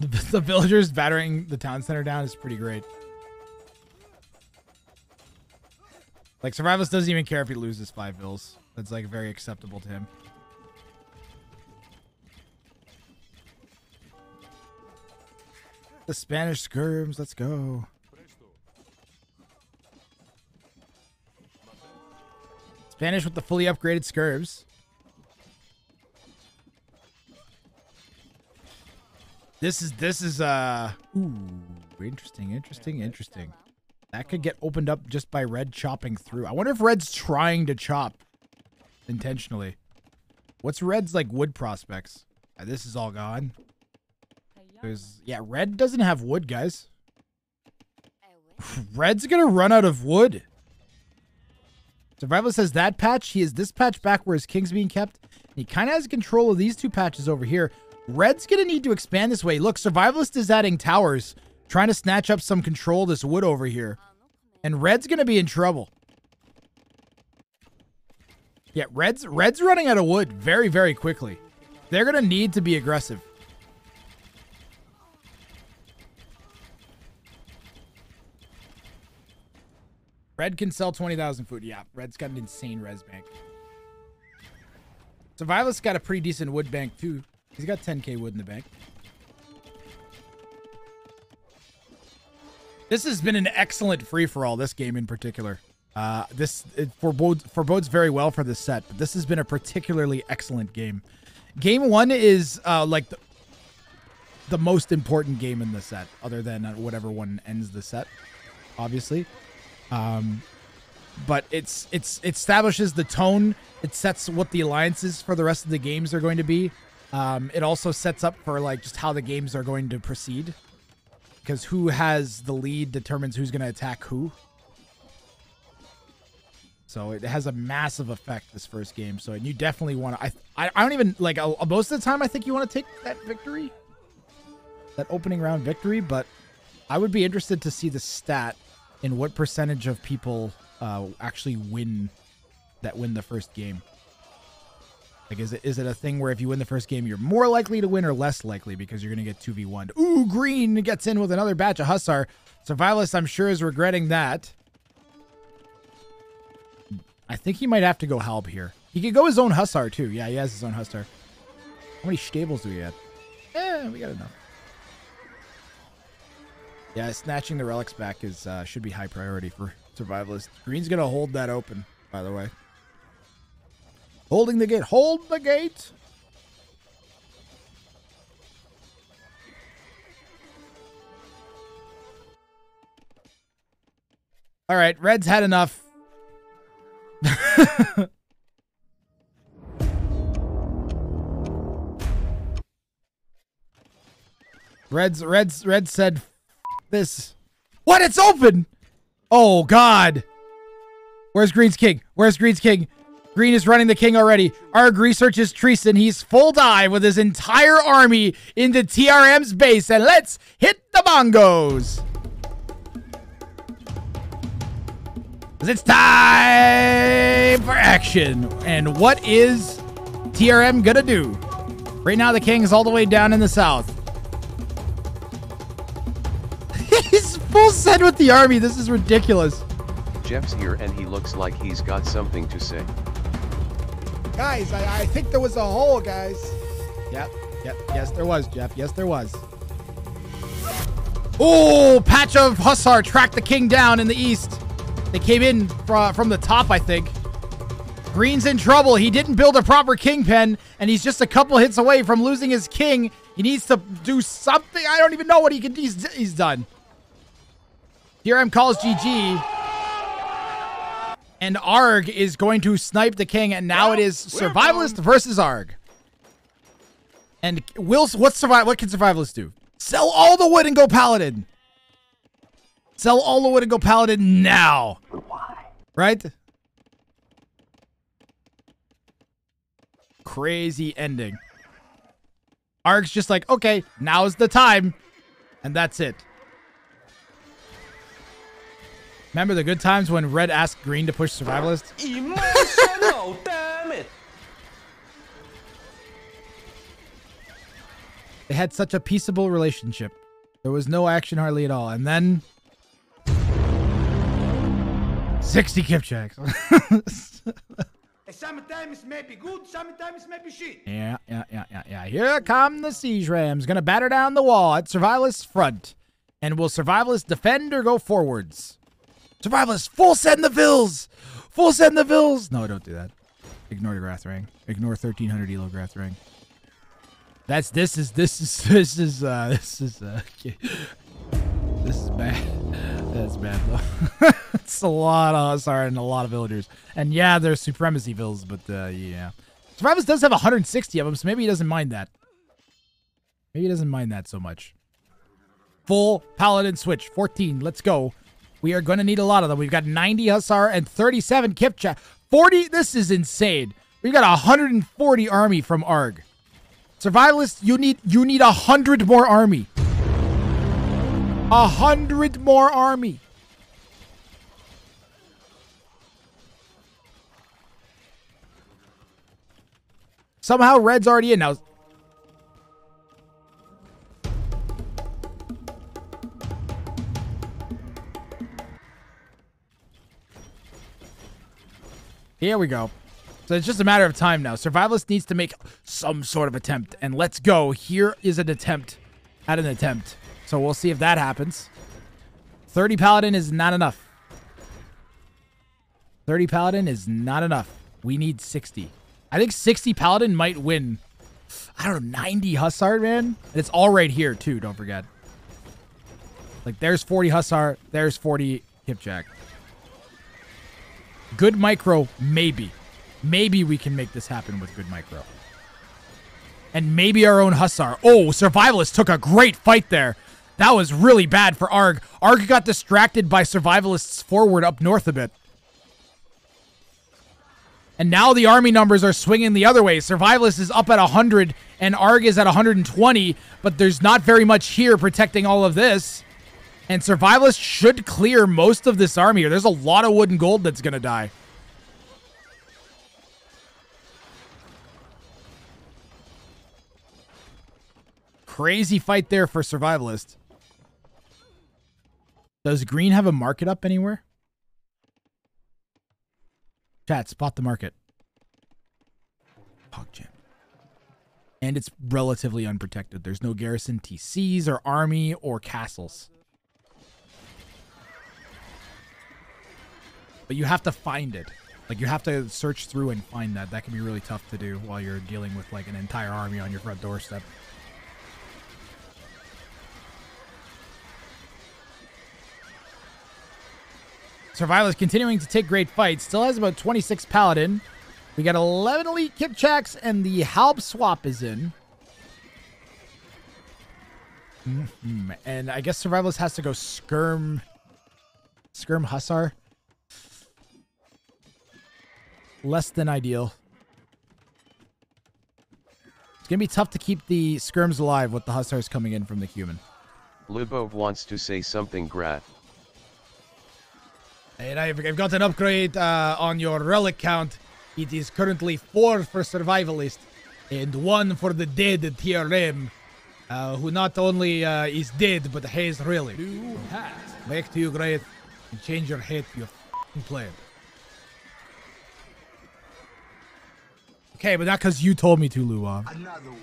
[SPEAKER 1] The villagers battering the town center down is pretty great. Like, Survivalist doesn't even care if he loses 5 vills. That's, like, very acceptable to him. The Spanish skirms. Let's go. Spanish with the fully upgraded skirms. This is ooh, interesting. That could get opened up just by red chopping through. I wonder if red's trying to chop intentionally. What's red's like wood prospects? This is all gone. Yeah, red doesn't have wood, guys. Red's gonna run out of wood. Survivalist has that patch. He has this patch back where his king's being kept. He kind of has control of these 2 patches over here. Red's going to need to expand this way. Look, Survivalist is adding towers, trying to snatch up some control of this wood over here. And red's going to be in trouble. Yeah, red's running out of wood very, very quickly. They're going to need to be aggressive. Red can sell 20,000 food. Yeah, red's got an insane res bank. Survivalist's got a pretty decent wood bank, too. He's got 10k wood in the bank. This has been an excellent free-for-all, this game in particular. This forebodes very well for this set, but this has been a particularly excellent game. Game 1 is like the most important game in the set, other than whatever one ends the set, obviously. But it establishes the tone. It sets what the alliances for the rest of the games are going to be. It also sets up for like just how the games are going to proceed. because who has the lead determines who's going to attack who. So it has a massive effect this first game. So and you definitely want to. I don't even like most of the time. I think you want to take that victory, that opening round victory. But I would be interested to see the stat in what percentage of people actually win the first game. Like, is it a thing where if you win the first game, you're more likely to win or less likely because you're going to get 2v1'd? Ooh, green gets in with another batch of Hussar. Survivalist, I'm sure, is regretting that. I think he might have to go Halb here. He could go his own Hussar, too. Yeah, he has his own Hussar. How many stables do we have? We got enough. Yeah, snatching the relics back is should be high priority for Survivalist. Green's going to hold that open, by the way. Holding the gate. Hold the gate. All right, Red's had enough. Red said, this. What? It's open. Oh, God. Where's Green's king? Where's Green's king? Green is running the king already. Argh researches Treason. He's full dive with his entire army into TRM's base. And let's hit the bongos. It's time for action. And what is TRM gonna do? Right now, the king is all the way down in the south. He's full set with the army. This is ridiculous.
[SPEAKER 5] Jeff's here and he looks like he's got something to say.
[SPEAKER 1] Guys, I think there was a hole, guys. Yep. Yes, there was, Jeff. Yes, there was. Oh, patch of Hussar tracked the king down in the east. They came in from the top, I think. Green's in trouble. He didn't build a proper kingpin, and he's just a couple hits away from losing his king. He needs to do something. I don't even know what he's done. TRM calls GG. And Argh is going to snipe the king, and now it is Survivalist versus Argh. And what can Survivalist do? Sell all the wood and go Paladin. Sell all the wood and go Paladin now. Why? Right? Crazy ending. Argh's just like, okay, now's the time. And that's it. Remember the good times when Red asked Green to push Survivalist?
[SPEAKER 2] Emotional, damn it!
[SPEAKER 1] They had such a peaceable relationship. There was no action hardly at all. And then 60 Kipchaks.
[SPEAKER 6] Sometimes may be good, sometimes may be shit.
[SPEAKER 1] Yeah. Here come the siege rams. Gonna batter down the wall at Survivalist's front. And will Survivalist defend or go forwards? Survivalist, full set in the vills! Full set in the vills! No, don't do that. Ignore the Wrath Ring. Ignore 1300 elo Wrath Ring. This is bad. That's bad though. It's a lot of Hussar and a lot of villagers. And yeah, there's supremacy vills, but yeah. Survivalist does have 160 of them, so maybe he doesn't mind that. Maybe he doesn't mind that so much. Full Paladin switch. 14. Let's go. We are going to need a lot of them. We've got 90 Hussar and 37 Kipchak. 40. This is insane. We've got 140 army from Argh. Survivalist, you need 100 more army. 100 more army. Somehow Red's already in now. Here we go. So it's just a matter of time now. Survivalist needs to make some sort of attempt. And let's go. Here is an attempt at an attempt. So we'll see if that happens. 30 Paladin is not enough. 30 Paladin is not enough. We need 60. I think 60 Paladin might win. I don't know, 90 Hussar, man. And it's all right here, too. Don't forget. Like, there's 40 Hussar. There's 40 Kipchak. Good micro, maybe. Maybe we can make this happen with good micro. And maybe our own Hussar. Oh, Survivalist took a great fight there. That was really bad for Argh. Argh got distracted by Survivalists forward up north a bit. And now the army numbers are swinging the other way. Survivalist is up at 100 and Argh is at 120, but there's not very much here protecting all of this. And Survivalist should clear most of this army here. There's a lot of wood and gold that's going to die. Crazy fight there for Survivalist. Does green have a market up anywhere? Chat, spot the market. PogChamp. And it's relatively unprotected. There's no garrison TCs or army or castles. But you have to find it. Like, you have to search through and find that. That can be really tough to do while you're dealing with, like, an entire army on your front doorstep. Survivalist continuing to take great fights. Still has about 26 Paladin. We got 11 Elite Kipchaks, and the Halb swap is in. And I guess Survivalist has to go Skirm Hussar. Less than ideal. It's going to be tough to keep the Skirms alive with the Hussars coming in from the Cuman.
[SPEAKER 5] Lubov wants to say something, Grat.
[SPEAKER 1] And I've got an upgrade on your relic count. It is currently 4 for Survivalist and 1 for the dead TRM, who not only is dead, but has relic. Back to you, Great. And change your head to your f***ing player. Okay, but not because you told me to, Luwa.
[SPEAKER 6] Another one.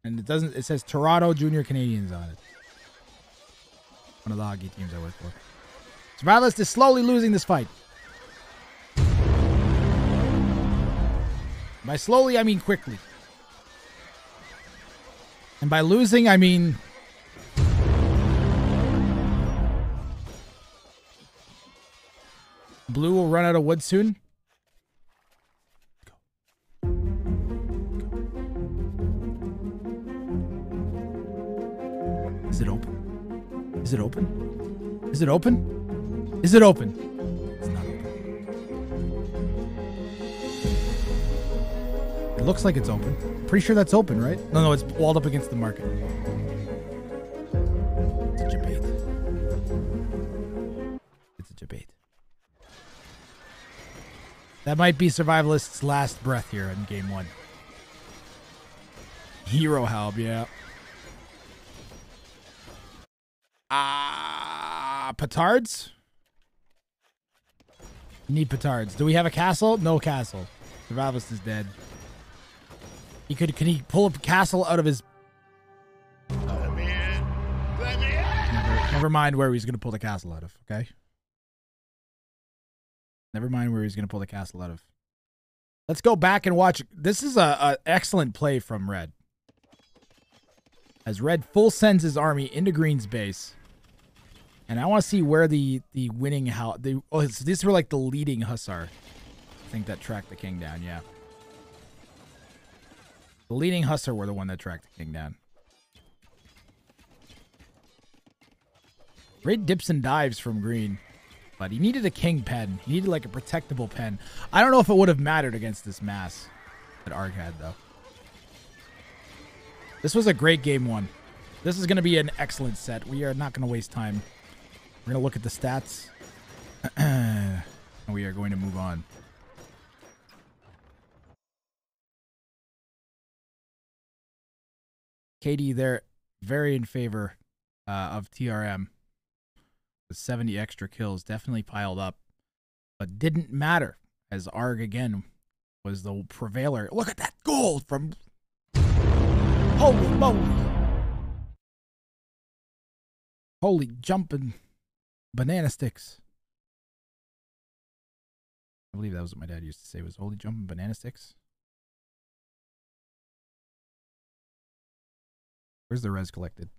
[SPEAKER 1] And it says Toronto Junior Canadians on it. One of the hockey teams I work for. Survivalist is slowly losing this fight. By slowly, I mean quickly. And by losing, I mean... Blue will run out of wood soon. Is it open? Is it open? Is it open? Is it open? It's not open. It looks like it's open. Pretty sure that's open, right? No, it's walled up against the market. It's a debate. It's a debate. That might be Survivalist's last breath here in game 1. Hero Halb, yeah. Petards? Need petards. Do we have a castle? No castle. Survivalist is dead. Can he pull a castle out of his...
[SPEAKER 4] Let me in. Let me in.
[SPEAKER 1] Never mind where he's going to pull the castle out of, okay? Never mind where he's going to pull the castle out of. Let's go back and watch. This is a excellent play from Red. As Red full sends his army into Green's base. And I want to see where the winning so these were like the leading Hussar. I think that tracked the king down, yeah. The leading Hussar were the one that tracked the king down. Great dips and dives from Green. But he needed a king pen. He needed like a protectable pen. I don't know if it would have mattered against this mass that Argh had, though. This was a great game 1. This is going to be an excellent set. We are not going to waste time. We're going to look at the stats. And we are going to move on. KD, they're very in favor of TRM. The 70 extra kills definitely piled up. But didn't matter, as Argh again was the prevailer. Look at that gold from... Holy moly! Holy jumping banana sticks. I believe that was what my dad used to say, was holy jumping banana sticks. Where's the res collected?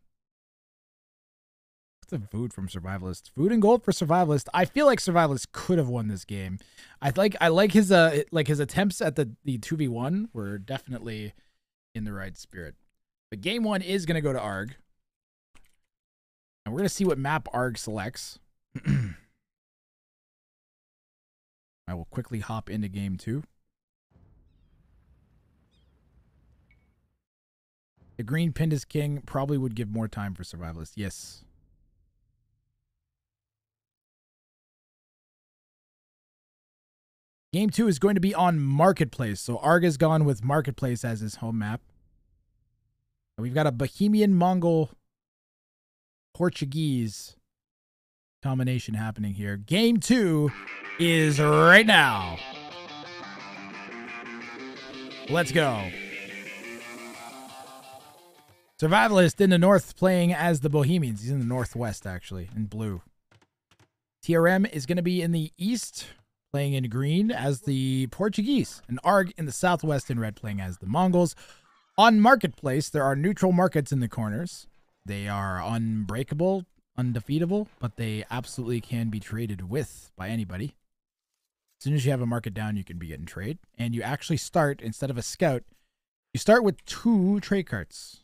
[SPEAKER 1] What's the food from Survivalist? Food and gold for Survivalist. I feel like Survivalist could have won this game. I like his attempts at the 2v1 were definitely in the right spirit. But game 1 is going to go to Argh. And we're going to see what map Argh selects. I will quickly hop into game 2. The green pinned as king probably would give more time for Survivalist. Yes. Game 2 is going to be on Marketplace. So Argh has gone with Marketplace as his home map. And we've got a Bohemian, Mongol, Portuguese combination happening here. Game 2 is right now. Let's go. Survivalist in the north playing as the Bohemians. He's in the northwest, actually, in blue. TRM is going to be in the east, playing in green as the Portuguese. And Argh in the southwest in red, playing as the Mongols. On Marketplace, there are neutral markets in the corners. They are unbreakable, undefeatable, but they absolutely can be traded with by anybody. As soon as you have a market down, you can be getting trade. And you actually start, instead of a scout, you start with 2 trade carts.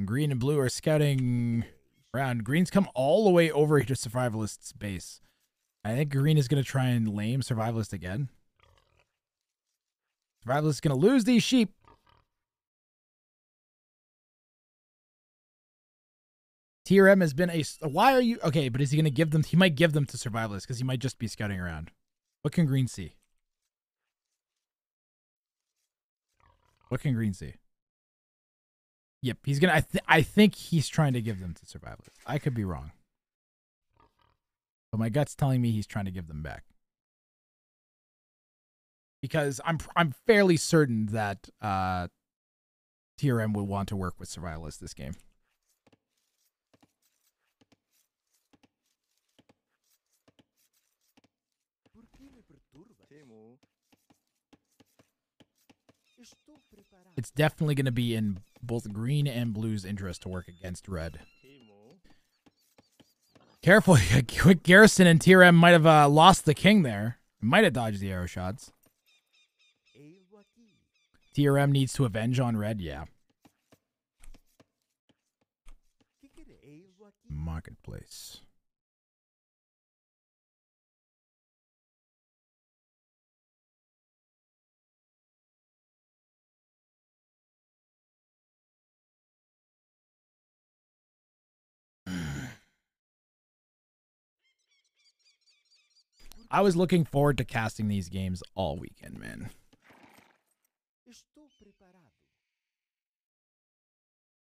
[SPEAKER 1] Green and blue are scouting around. Green's come all the way over to Survivalist's base. I think green is going to try and lame Survivalist again. Survivalist is going to lose these sheep. TRM has been a... Why are you... Okay, but is he going to give them... He might give them to Survivalist because he might just be scouting around. What can green see? What can green see? Yep, he's going to... I think he's trying to give them to Survivalist. I could be wrong. But my gut's telling me he's trying to give them back. Because I'm fairly certain that TRM will want to work with Survivalist this game. It's definitely going to be in both green and blue's interest to work against red. Careful, quick Garrison and TRM might have lost the king there. Might have dodged the arrow shots. TRM needs to avenge on red, yeah. Marketplace. I was looking forward to casting these games all weekend, man.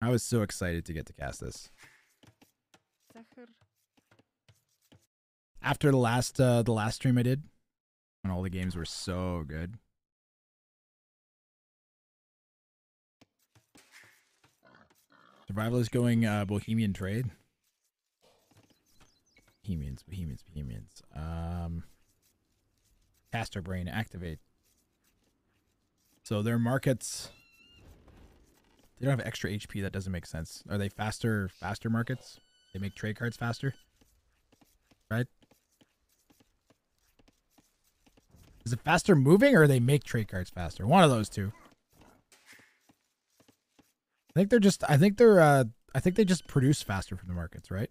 [SPEAKER 1] I was so excited to get to cast this. After the last stream I did, when all the games were so good. Survivalist going Bohemian trade. Bohemians. Caster Brain activate. So their markets, they don't have extra HP. That doesn't make sense. Are they faster markets? They make trade cards faster, right? Is it faster moving or they make trade cards faster? One of those two. I think they just produce faster from the markets, right?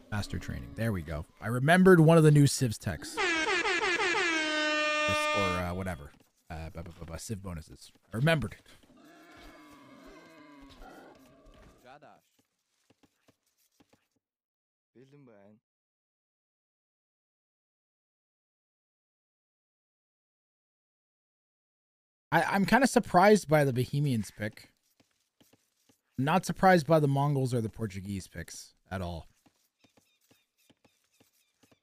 [SPEAKER 1] Faster training. There we go. I remembered one of the new Civs techs. Or whatever. Civ bonuses. I remembered it. I'm kind of surprised by the Bohemians pick. Not surprised by the Mongols or the Portuguese picks at all.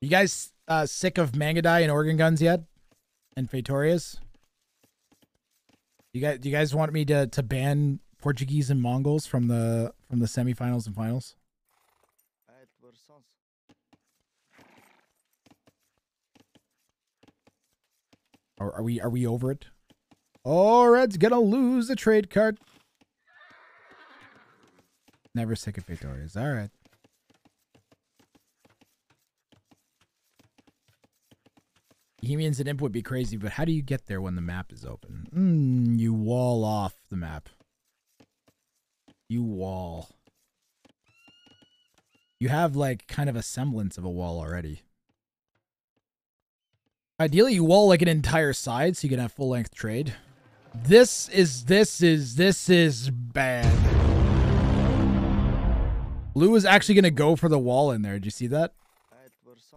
[SPEAKER 1] You guys sick of Mangadai and organ guns yet? And Fetorias? Do you guys want me to ban Portuguese and Mongols from the semifinals and finals? Or are we over it? Oh, Red's gonna lose the trade card. Never sick of victorious. All right. Bohemians and Imp would be crazy, but how do you get there when the map is open? You wall off the map. You wall. You have like kind of a semblance of a wall already. Ideally, you wall like an entire side so you can have full length trade. This is bad. Blue was actually going to go for the wall in there. Did you see that?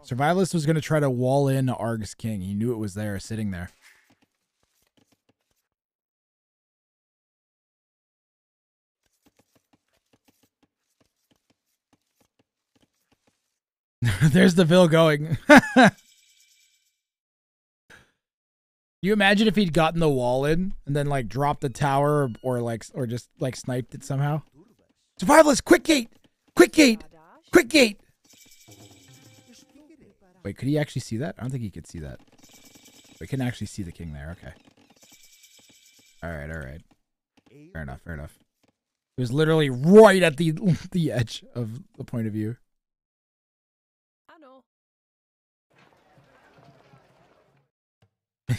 [SPEAKER 1] Survivalist was going to try to wall in Argh's king. He knew it was there, sitting there. There's the Vil going. You imagine if he'd gotten the wall in and then like dropped the tower or just like sniped it somehow? Survivalist, quick gate! Quick gate! Quick gate! Wait, could he actually see that? I don't think he could see that. We can actually see the king there. Okay. Alright, alright. Fair enough, fair enough. It was literally right at the edge of the point of view.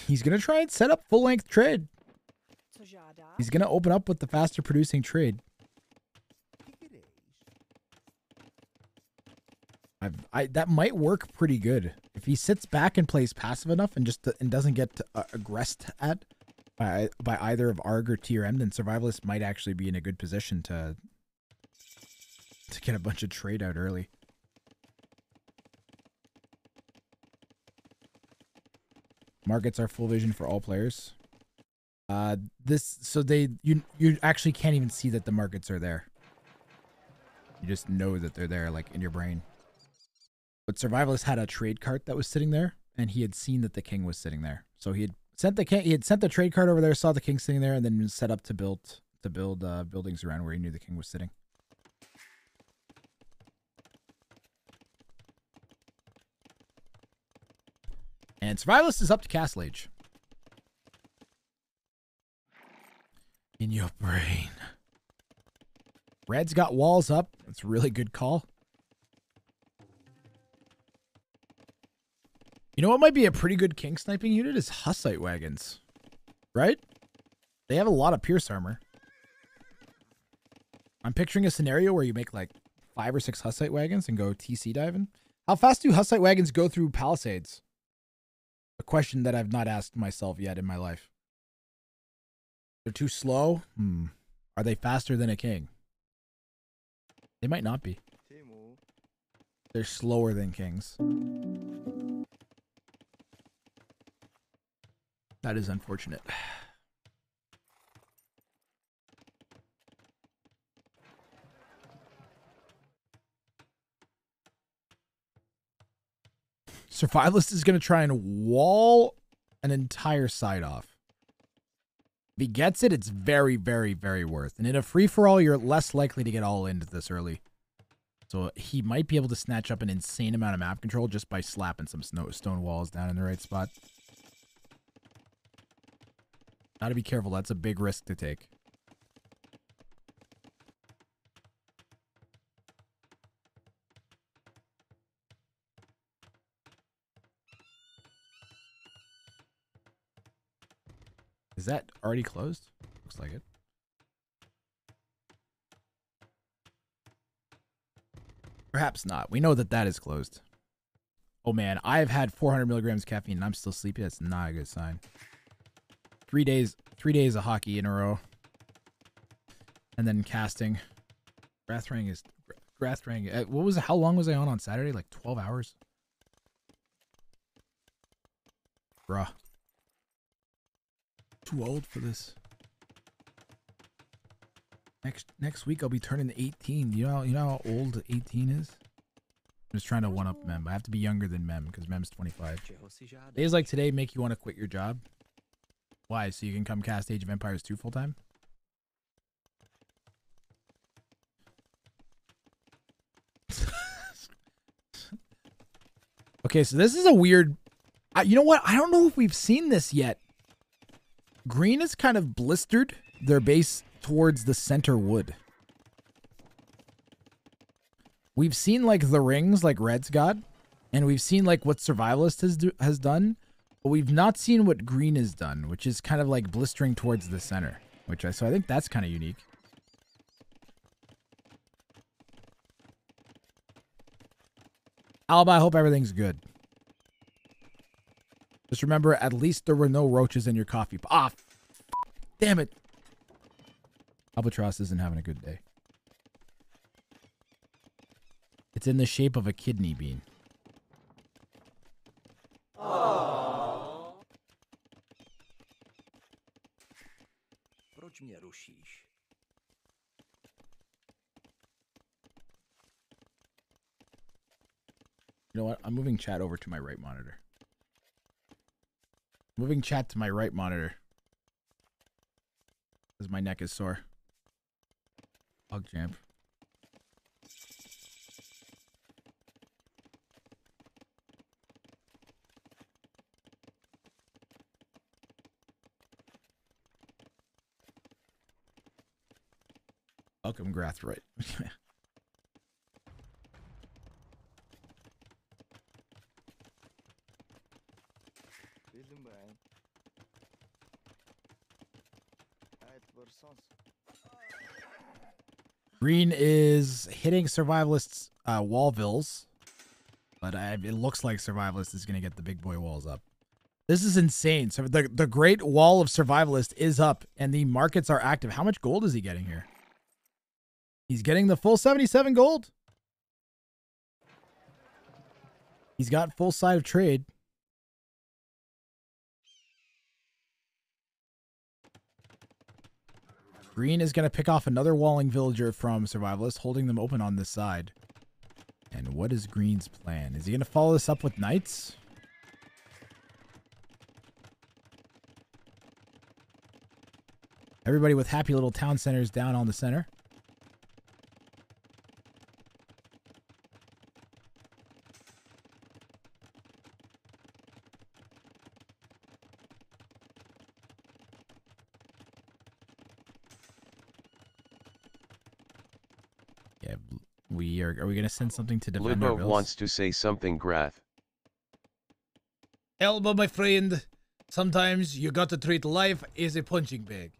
[SPEAKER 1] He's going to try and set up full-length trade. He's going to open up with the faster producing trade. That might work pretty good. If he sits back and plays passive enough and doesn't get aggressed at by either of Argh or TRM, then Survivalist might actually be in a good position to get a bunch of trade out early. Markets are full vision for all players. You actually can't even see that the markets are there. You just know that they're there, like in your brain. But Survivalist had a trade cart that was sitting there, and he had seen that the king was sitting there. So he had sent the trade cart over there, saw the king sitting there, and then set up to build buildings around where he knew the king was sitting. And Survivalist is up to Castle Age. In your brain. Red's got walls up. That's a really good call. You know what might be a pretty good king sniping unit is Hussite wagons. Right? They have a lot of pierce armor. I'm picturing a scenario where you make like 5 or 6 Hussite wagons and go TC diving. How fast do Hussite wagons go through palisades? A question that I've not asked myself yet in my life. They're too slow? Are they faster than a king? They might not be. They're slower than kings. That is unfortunate. Survivalist is going to try and wall an entire side off. If he gets it, it's very, very, very worth. And in a free-for-all, you're less likely to get all into this early. So he might be able to snatch up an insane amount of map control just by slapping some stone walls down in the right spot. Gotta be careful. That's a big risk to take. Is that already closed? Looks like it. Perhaps not. We know that that is closed. Oh man, I've had 400 milligrams caffeine and I'm still sleepy. That's not a good sign. 3 days of hockey in a row. And then casting. Wrang. How long was I on Saturday? Like 12 hours? Bruh. Too old for this. Next week I'll be turning 18. You know how old 18 is? I'm just trying to one up Mem. I have to be younger than Mem because Mem's 25. Days like today make you want to quit your job. Why? So you can come cast Age of Empires 2 full time? Okay, so this is a weird... you know what? I don't know if we've seen this yet. Green is kind of blistered their base towards the center wood. We've seen like the rings like Red's got, and we've seen like what Survivalist has done, but we've not seen what Green has done, which is kind of like blistering towards the center, so I think that's kind of unique. Alba, I hope everything's good. Just remember, at least there were no roaches in your coffee. Ah, damn it. Albatross isn't having a good day. It's in the shape of a kidney bean.
[SPEAKER 3] Proč mě rušíš?
[SPEAKER 1] You know what? I'm moving chat over to my right monitor. Moving chat to my right monitor. Because my neck is sore. Hog champ. Welcome, Grathroyd. Green is hitting Survivalist's Wallvilles, but it looks like Survivalist is going to get the big boy walls up. This is insane. So the Great Wall of Survivalist is up, and the markets are active. How much gold is he getting here? He's getting the full 77 gold. He's got full side of trade. Green is going to pick off another walling villager from Survivalist, holding them open on this side. And what is Green's plan? Is he going to follow this up with knights? Everybody with happy little town centers down on the center. Yeah, are we going to send something to defend our
[SPEAKER 5] Lubo
[SPEAKER 1] bills?
[SPEAKER 5] wants to say something, Grath.
[SPEAKER 7] Elbow, my friend. Sometimes you got to treat life as a punching bag.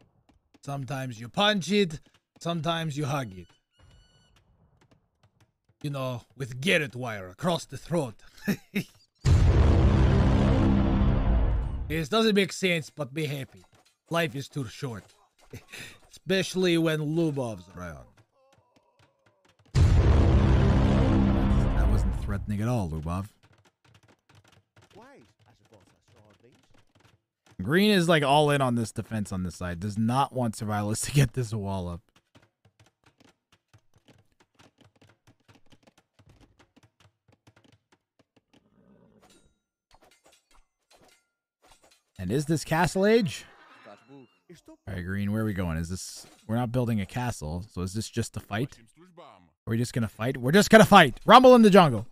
[SPEAKER 7] Sometimes you punch it, sometimes you hug it. You know, with Garrett wire across the throat. It doesn't make sense, but be happy. Life is too short. Especially when Lubov's around.
[SPEAKER 1] That wasn't threatening at all, Lubov. Green is like all in on this defense on this side. Does not want Survivalist to get this wall up. And is this castle age? Alright, Green, where are we going? Is this... We're not building a castle, so is this just a fight? Are we just gonna fight? We're just gonna fight! Rumble in the jungle!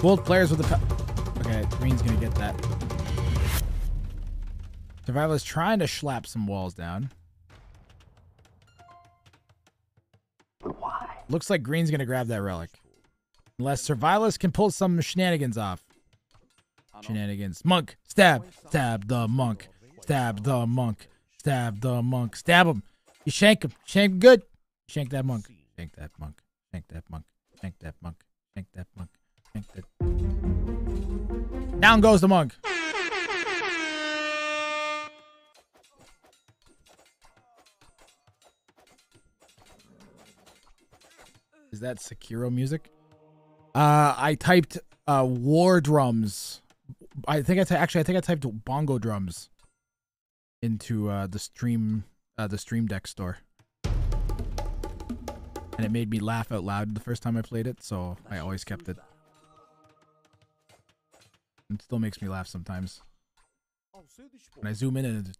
[SPEAKER 1] Both players with the... Okay, Green's gonna get that. Survivalist trying to schlap some walls down. Why? Looks like Green's gonna grab that relic. Unless Survivalist can pull some shenanigans off. Shenanigans. Monk! Stab! Stab the monk! Stab the monk! Stab the monk! Stab him! You shank him! Shank him good! Shank that monk! Shank that monk! Shank that monk! Shank that monk! Shank that monk! Shank that... Down goes the monk! Is that Sekiro music? I typed war drums. I think I typed bongo drums into the stream deck store, and it made me laugh out loud the first time I played it, so I always kept it. It still makes me laugh sometimes when I zoom in and it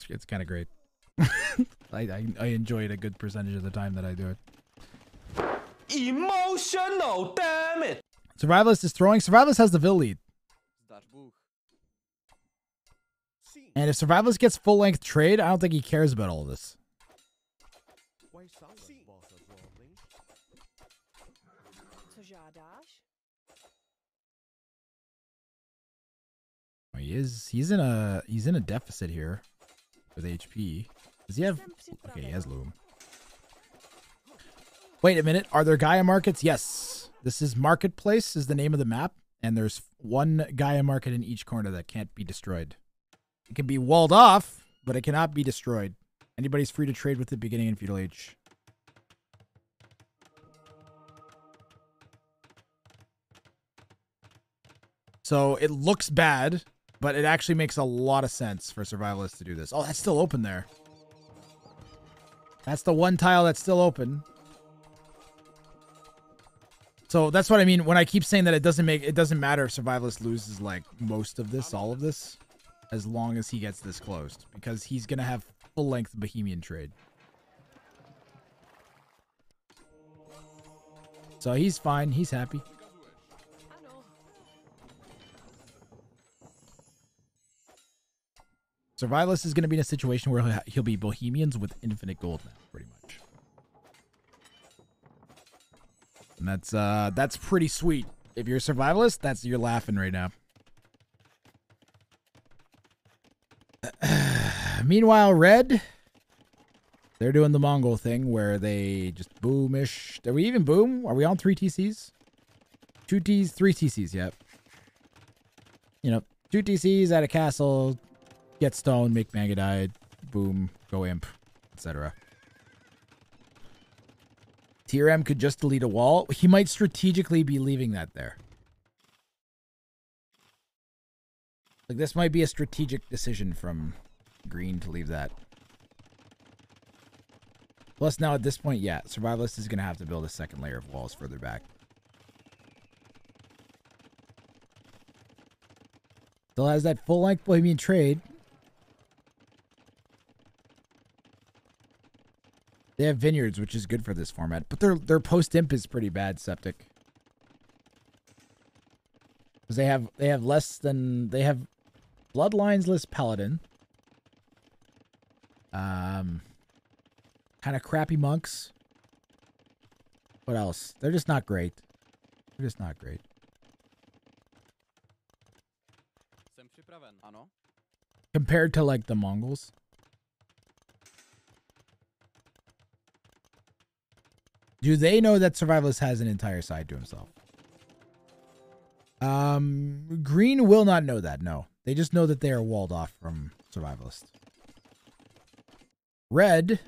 [SPEAKER 1] it's kind of great. I enjoy it a good percentage of the time that I do it.
[SPEAKER 2] Emotional, damn it!
[SPEAKER 1] Survivalist is throwing. Survivalist has the Vil lead. And if Survivalist gets full length trade, I don't think he cares about all this. Oh, he's in a deficit here with HP. Does he have? Okay, he has loom. Wait a minute. Are there Gaia markets? Yes. This is Marketplace is the name of the map, and there's one Gaia market in each corner that can't be destroyed. It can be walled off, but it cannot be destroyed. Anybody's free to trade with it beginning in Feudal Age. So it looks bad, but it actually makes a lot of sense for Survivalists to do this. Oh, that's still open there. That's the one tile that's still open. So that's what I mean when I keep saying that it doesn't matter if Survivalist loses like most of this, all of this, as long as he gets this closed, because he's gonna have full length Bohemian trade. So he's fine, he's happy. Survivalist is going to be in a situation where he'll be Bohemians with infinite gold now, pretty much. And that's pretty sweet. If you're a Survivalist, you're laughing right now. Meanwhile, Red, they're doing the Mongol thing where they just boomish. Did we even boom? Are we on 3 TCs? 2 Ts, 3 TCs, yep. You know, 2 TCs at a castle. Get stone, make Magadide, boom, go imp, etc. TRM could just delete a wall. He might strategically be leaving that there. Like, this might be a strategic decision from Green to leave that. Plus, now at this point, yeah, Survivalist is going to have to build a second layer of walls further back. Still has that full-length Bohemian trade. They have vineyards, which is good for this format, but their post-imp is pretty bad, Septic. Because they have Bloodlines list Paladin. Kind of crappy monks. What else? They're just not great. They're just not great. Compared to like the Mongols. Do they know that Survivalist has an entire side to himself? Green will not know that, no. They just know that they are walled off from Survivalist. Red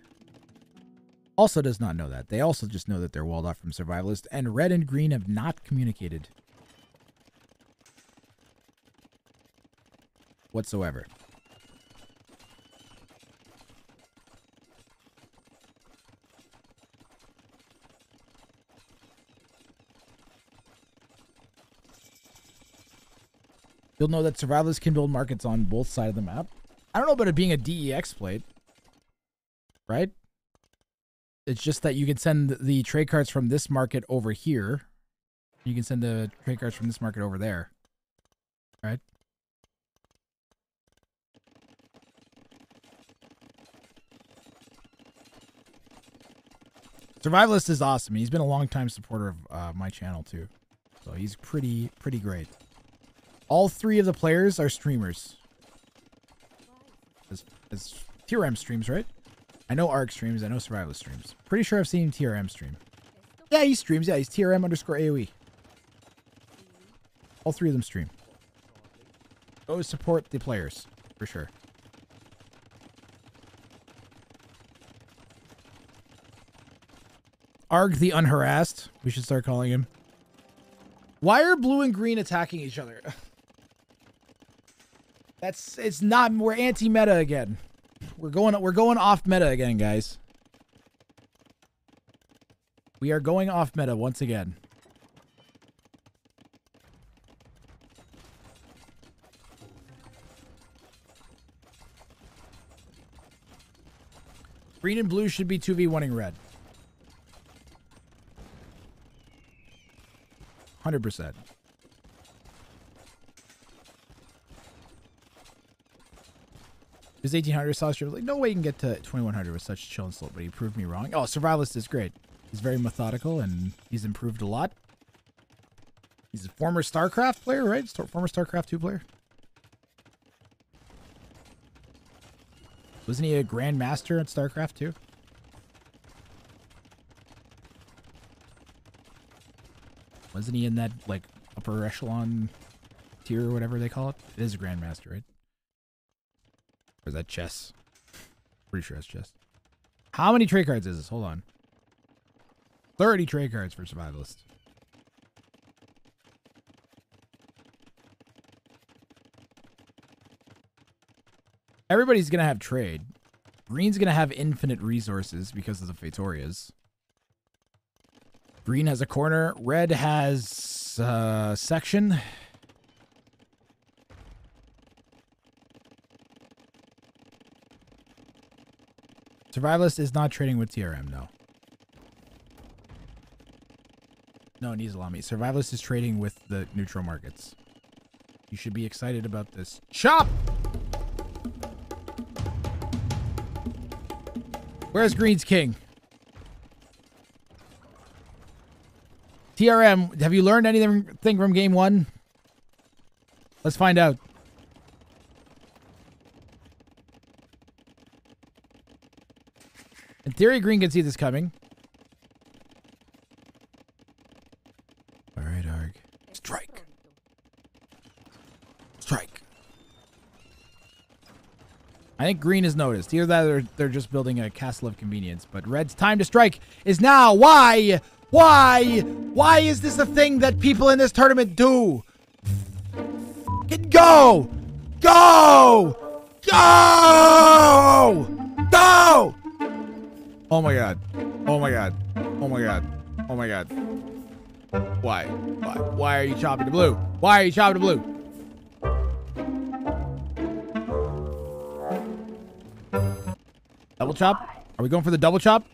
[SPEAKER 1] also does not know that. They also just know that they're walled off from Survivalist, and Red and Green have not communicated whatsoever. You'll know that Survivalists can build markets on both sides of the map. I don't know about it being a DE exploit, right? It's just that you can send the trade cards from this market over here. You can send the trade cards from this market over there, right? Survivalist is awesome. He's been a long-time supporter of my channel too, so he's pretty great. All 3 of the players are streamers. As TRM streams, right? I know Argh streams. I know Survivalist streams. Pretty sure I've seen TRM stream. Yeah, he streams. Yeah, he's TRM_AoE. All 3 of them stream. Go support the players, for sure. Argh the Unharassed. We should start calling him. Why are blue and green attacking each other? It's not, we're anti-meta again. We're going off meta again, guys. We are going off meta once again. Green and blue should be 2v1ing red. 100%. His 1800 saw strip. Like, no way you can get to 2100 with such chill and slow, but he proved me wrong. Oh, Survivalist is great. He's very methodical and he's improved a lot. He's a former StarCraft player, right? Former StarCraft 2 player. Wasn't he a Grandmaster at StarCraft 2? Wasn't he in that, like, upper echelon tier or whatever they call it? It is a Grandmaster, right? Or is that chess? Pretty sure it's chess. How many trade cards is this? Hold on. 30 trade cards for Survivalist. Everybody's going to have trade. Green's going to have infinite resources because of the Fatorias. Green has a corner. Red has section. Survivalist is not trading with TRM, no. No, it needs to allow me. Survivalist is trading with the neutral markets. You should be excited about this. Chop! Where's Green's king? TRM, have you learned anything from game 1? Let's find out. In theory, Green can see this coming. All right, Argh. Strike. Strike. I think Green has noticed. Either that or they're just building a castle of convenience. But Red's time to strike is now. Why? Why? Why is this a thing that people in this tournament do? Go! Go! Go! Go! Oh my god. Oh my god. Oh my god. Oh my god. Why? Why? Why are you chopping the blue? Why are you chopping the blue? Double chop? Are we going for the double chop?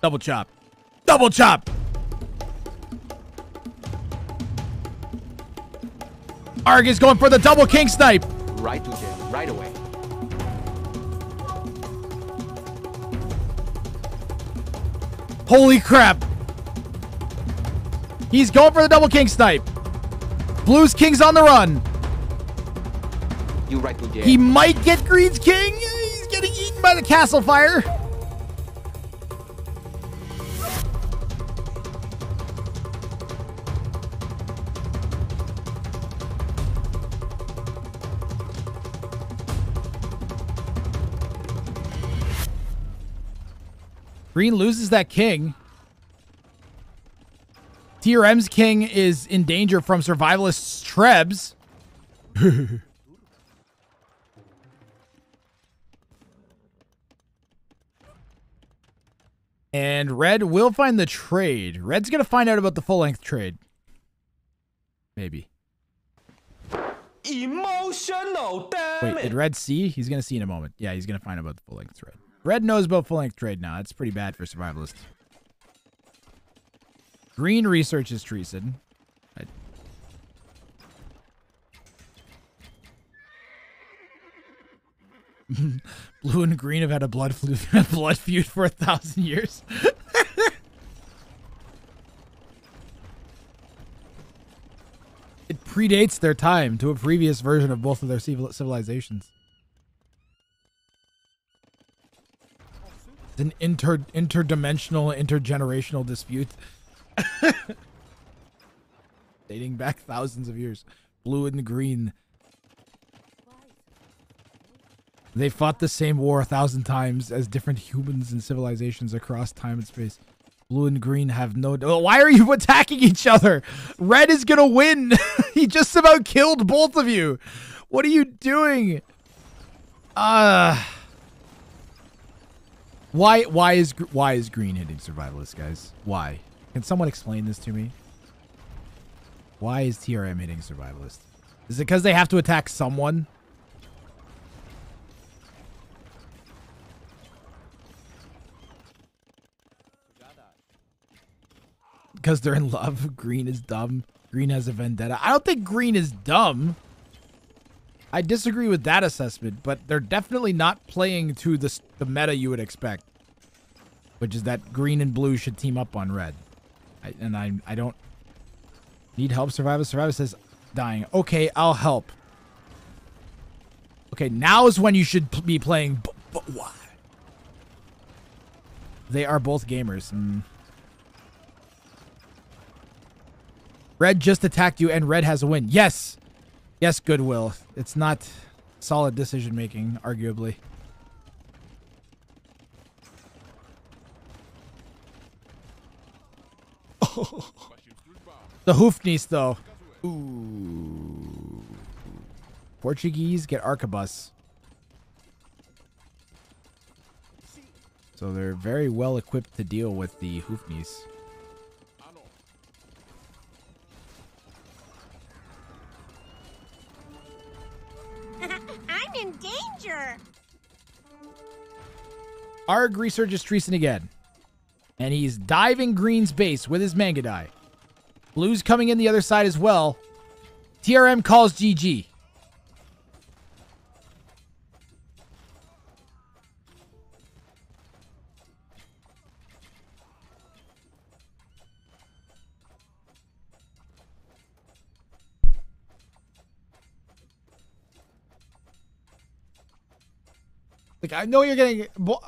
[SPEAKER 1] Double chop. Double chop! Argh is going for the double king snipe.
[SPEAKER 5] Right to jail, right away.
[SPEAKER 1] Holy crap. He's going for the double king snipe. Blue's king's on the run.
[SPEAKER 5] You right to jail.
[SPEAKER 1] He might get Green's king. He's getting eaten by the castle fire. Green loses that king. TRM's king is in danger from Survivalist's Trebs. And Red will find the trade. Red's going to find out about the full-length trade. Maybe.
[SPEAKER 2] Emotional, damn
[SPEAKER 1] Wait, did Red see? He's going to see in a moment. Yeah, he's going to find out about the full-length trade. Red knows about full-length trade now. That's pretty bad for Survivalist. Green researches treason. Right. Blue and green have had a blood feud for 1,000 years. It predates their time to a previous version of both of their civilizations. It's an interdimensional, intergenerational dispute. Dating back thousands of years. Blue and green. They fought the same war 1,000 times as different humans and civilizations across time and space. Blue and green have no... Oh, why are you attacking each other? Red is gonna win. He just about killed both of you. What are you doing? Why is green hitting Survivalist, guys? Why? Can someone explain this to me? Why is TRM hitting Survivalist? Is it because they have to attack someone? Because they're in love. Green is dumb. Green has a vendetta. I don't think green is dumb. I disagree with that assessment, but they're definitely not playing to the meta you would expect, which is that green and blue should team up on red. I don't need help. Survivor says dying. Okay, I'll help. Okay, now is when you should be playing. But why? They are both gamers. Red just attacked you and red has a win. Yes. Yes, Goodwill. It's not solid decision making, arguably. The Hoofnies, though. Ooh. Portuguese get arquebus. So they're very well equipped to deal with the Hoofnies.
[SPEAKER 8] I'm in danger.
[SPEAKER 1] Argh resurges Treason again. And he's diving green's base with his Mangadai. Blue's coming in the other side as well. TRM calls GG. Like, I know you're getting... Why?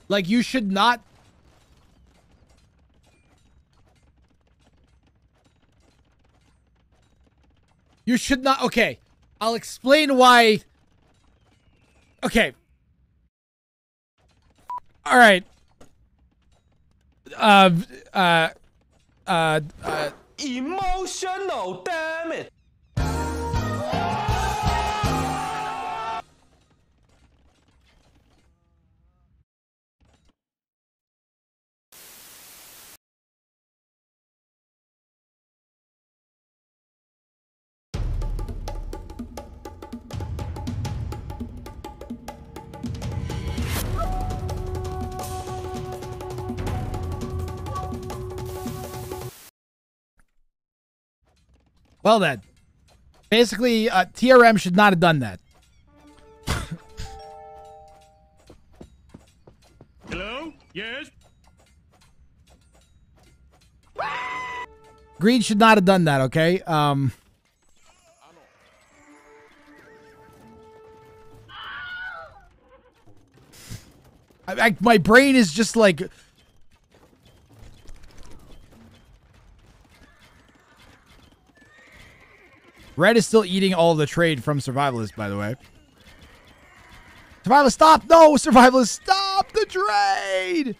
[SPEAKER 1] Like, you should not... You should not... Okay. I'll explain why... Okay. All right.
[SPEAKER 2] Emotional, damn it.
[SPEAKER 1] Well then, basically, TRM should not have done that.
[SPEAKER 4] Hello? Yes?
[SPEAKER 1] Green should not have done that, okay? My brain is just like... Red is still eating all the trade from Survivalist, by the way. Survivalist, stop! No! Survivalist, stop the trade!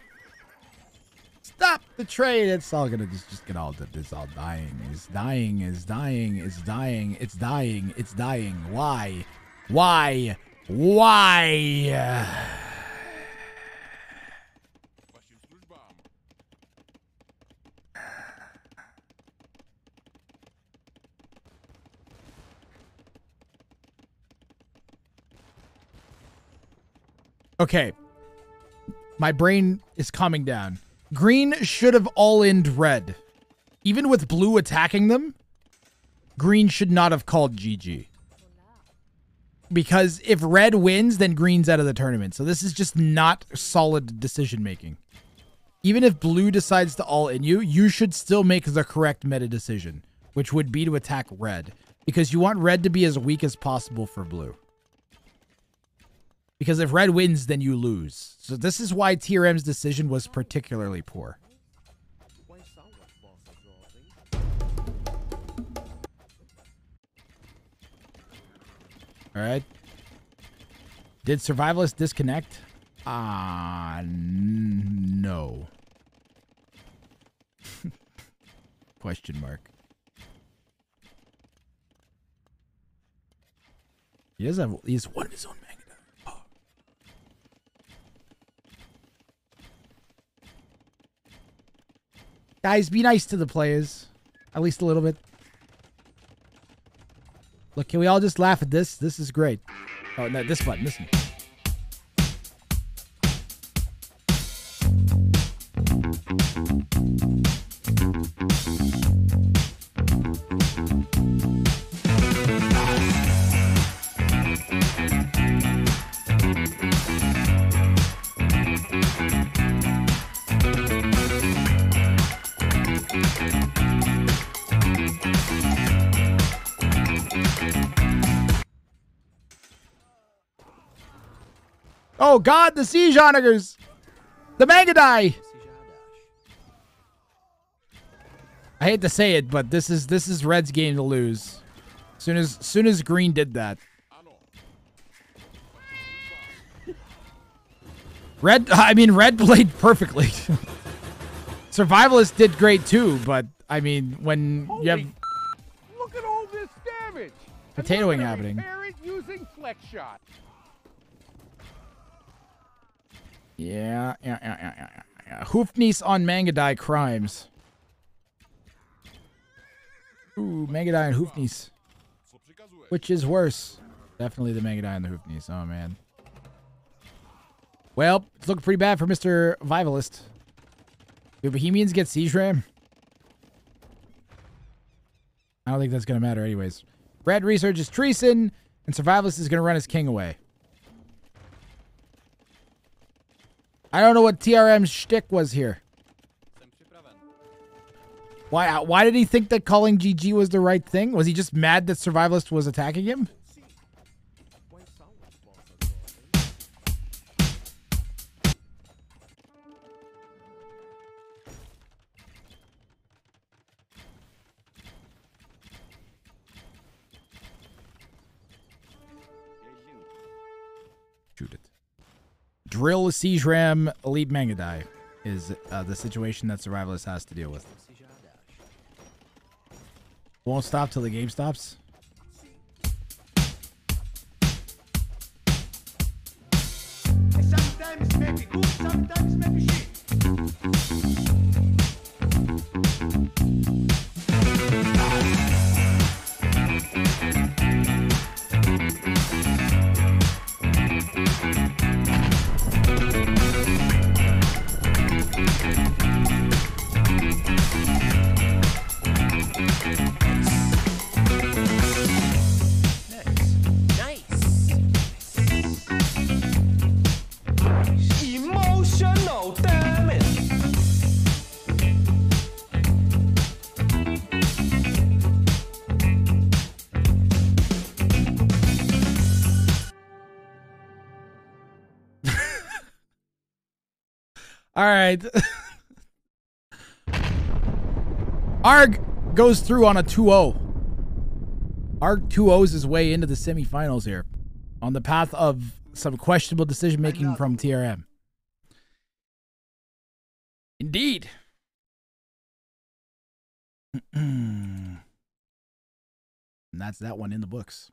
[SPEAKER 1] Stop the trade! It's all gonna just get all... It's all dying. It's dying. It's dying. It's dying. It's dying. It's dying. Why? Why? Why? Okay. My brain is calming down. Green should have all-in'd red. Even with blue attacking them, green should not have called GG. Because if red wins, then green's out of the tournament. So this is just not solid decision-making. Even if blue decides to all-in you, you should still make the correct meta decision, which would be to attack red. Because you want red to be as weak as possible for blue. Because if red wins, then you lose. So this is why TRM's decision was particularly poor. All right. Did Survivalist disconnect? No. Question mark. He has one of his own manga. Oh. Guys, be nice to the players. At least a little bit. Look, can we all just laugh at this? This is great. Oh, no, this button. Listen. Oh God, the siege onagers! The Mangadai! I hate to say it, but this is Red's game to lose. Soon as Green did that. Red played perfectly. Survivalist did great too, but I mean when you have
[SPEAKER 4] Look at all this damage.
[SPEAKER 1] potatoing happening.
[SPEAKER 4] Repair it using flex shot.
[SPEAKER 1] Yeah. Hoofniece on Mangadai crimes. Ooh, Mangadai and Hoofniece. Which is worse? Definitely the Mangadai and the Hoofniece. Oh, man. Well, it's looking pretty bad for Mr. Survivalist. Do Bohemians get Siege Ram? I don't think that's going to matter anyways. Red Research is treason, and Survivalist is going to run his king away. I don't know what TRM's shtick was here. Why did he think that calling GG was the right thing? Was he just mad that Survivalist was attacking him? Shoot it. Drill Siege Ram Elite Mangadai is the situation that Survivalist has to deal with. Won't stop till the game stops.
[SPEAKER 6] Sometimes maybe good, sometimes maybe shit.
[SPEAKER 2] Emotional damage.
[SPEAKER 1] All right. Argh goes through on a 2-0. Argh 2-0s his way into the semifinals here on the path of some questionable decision making from TRM. Indeed. And that's that one in the books.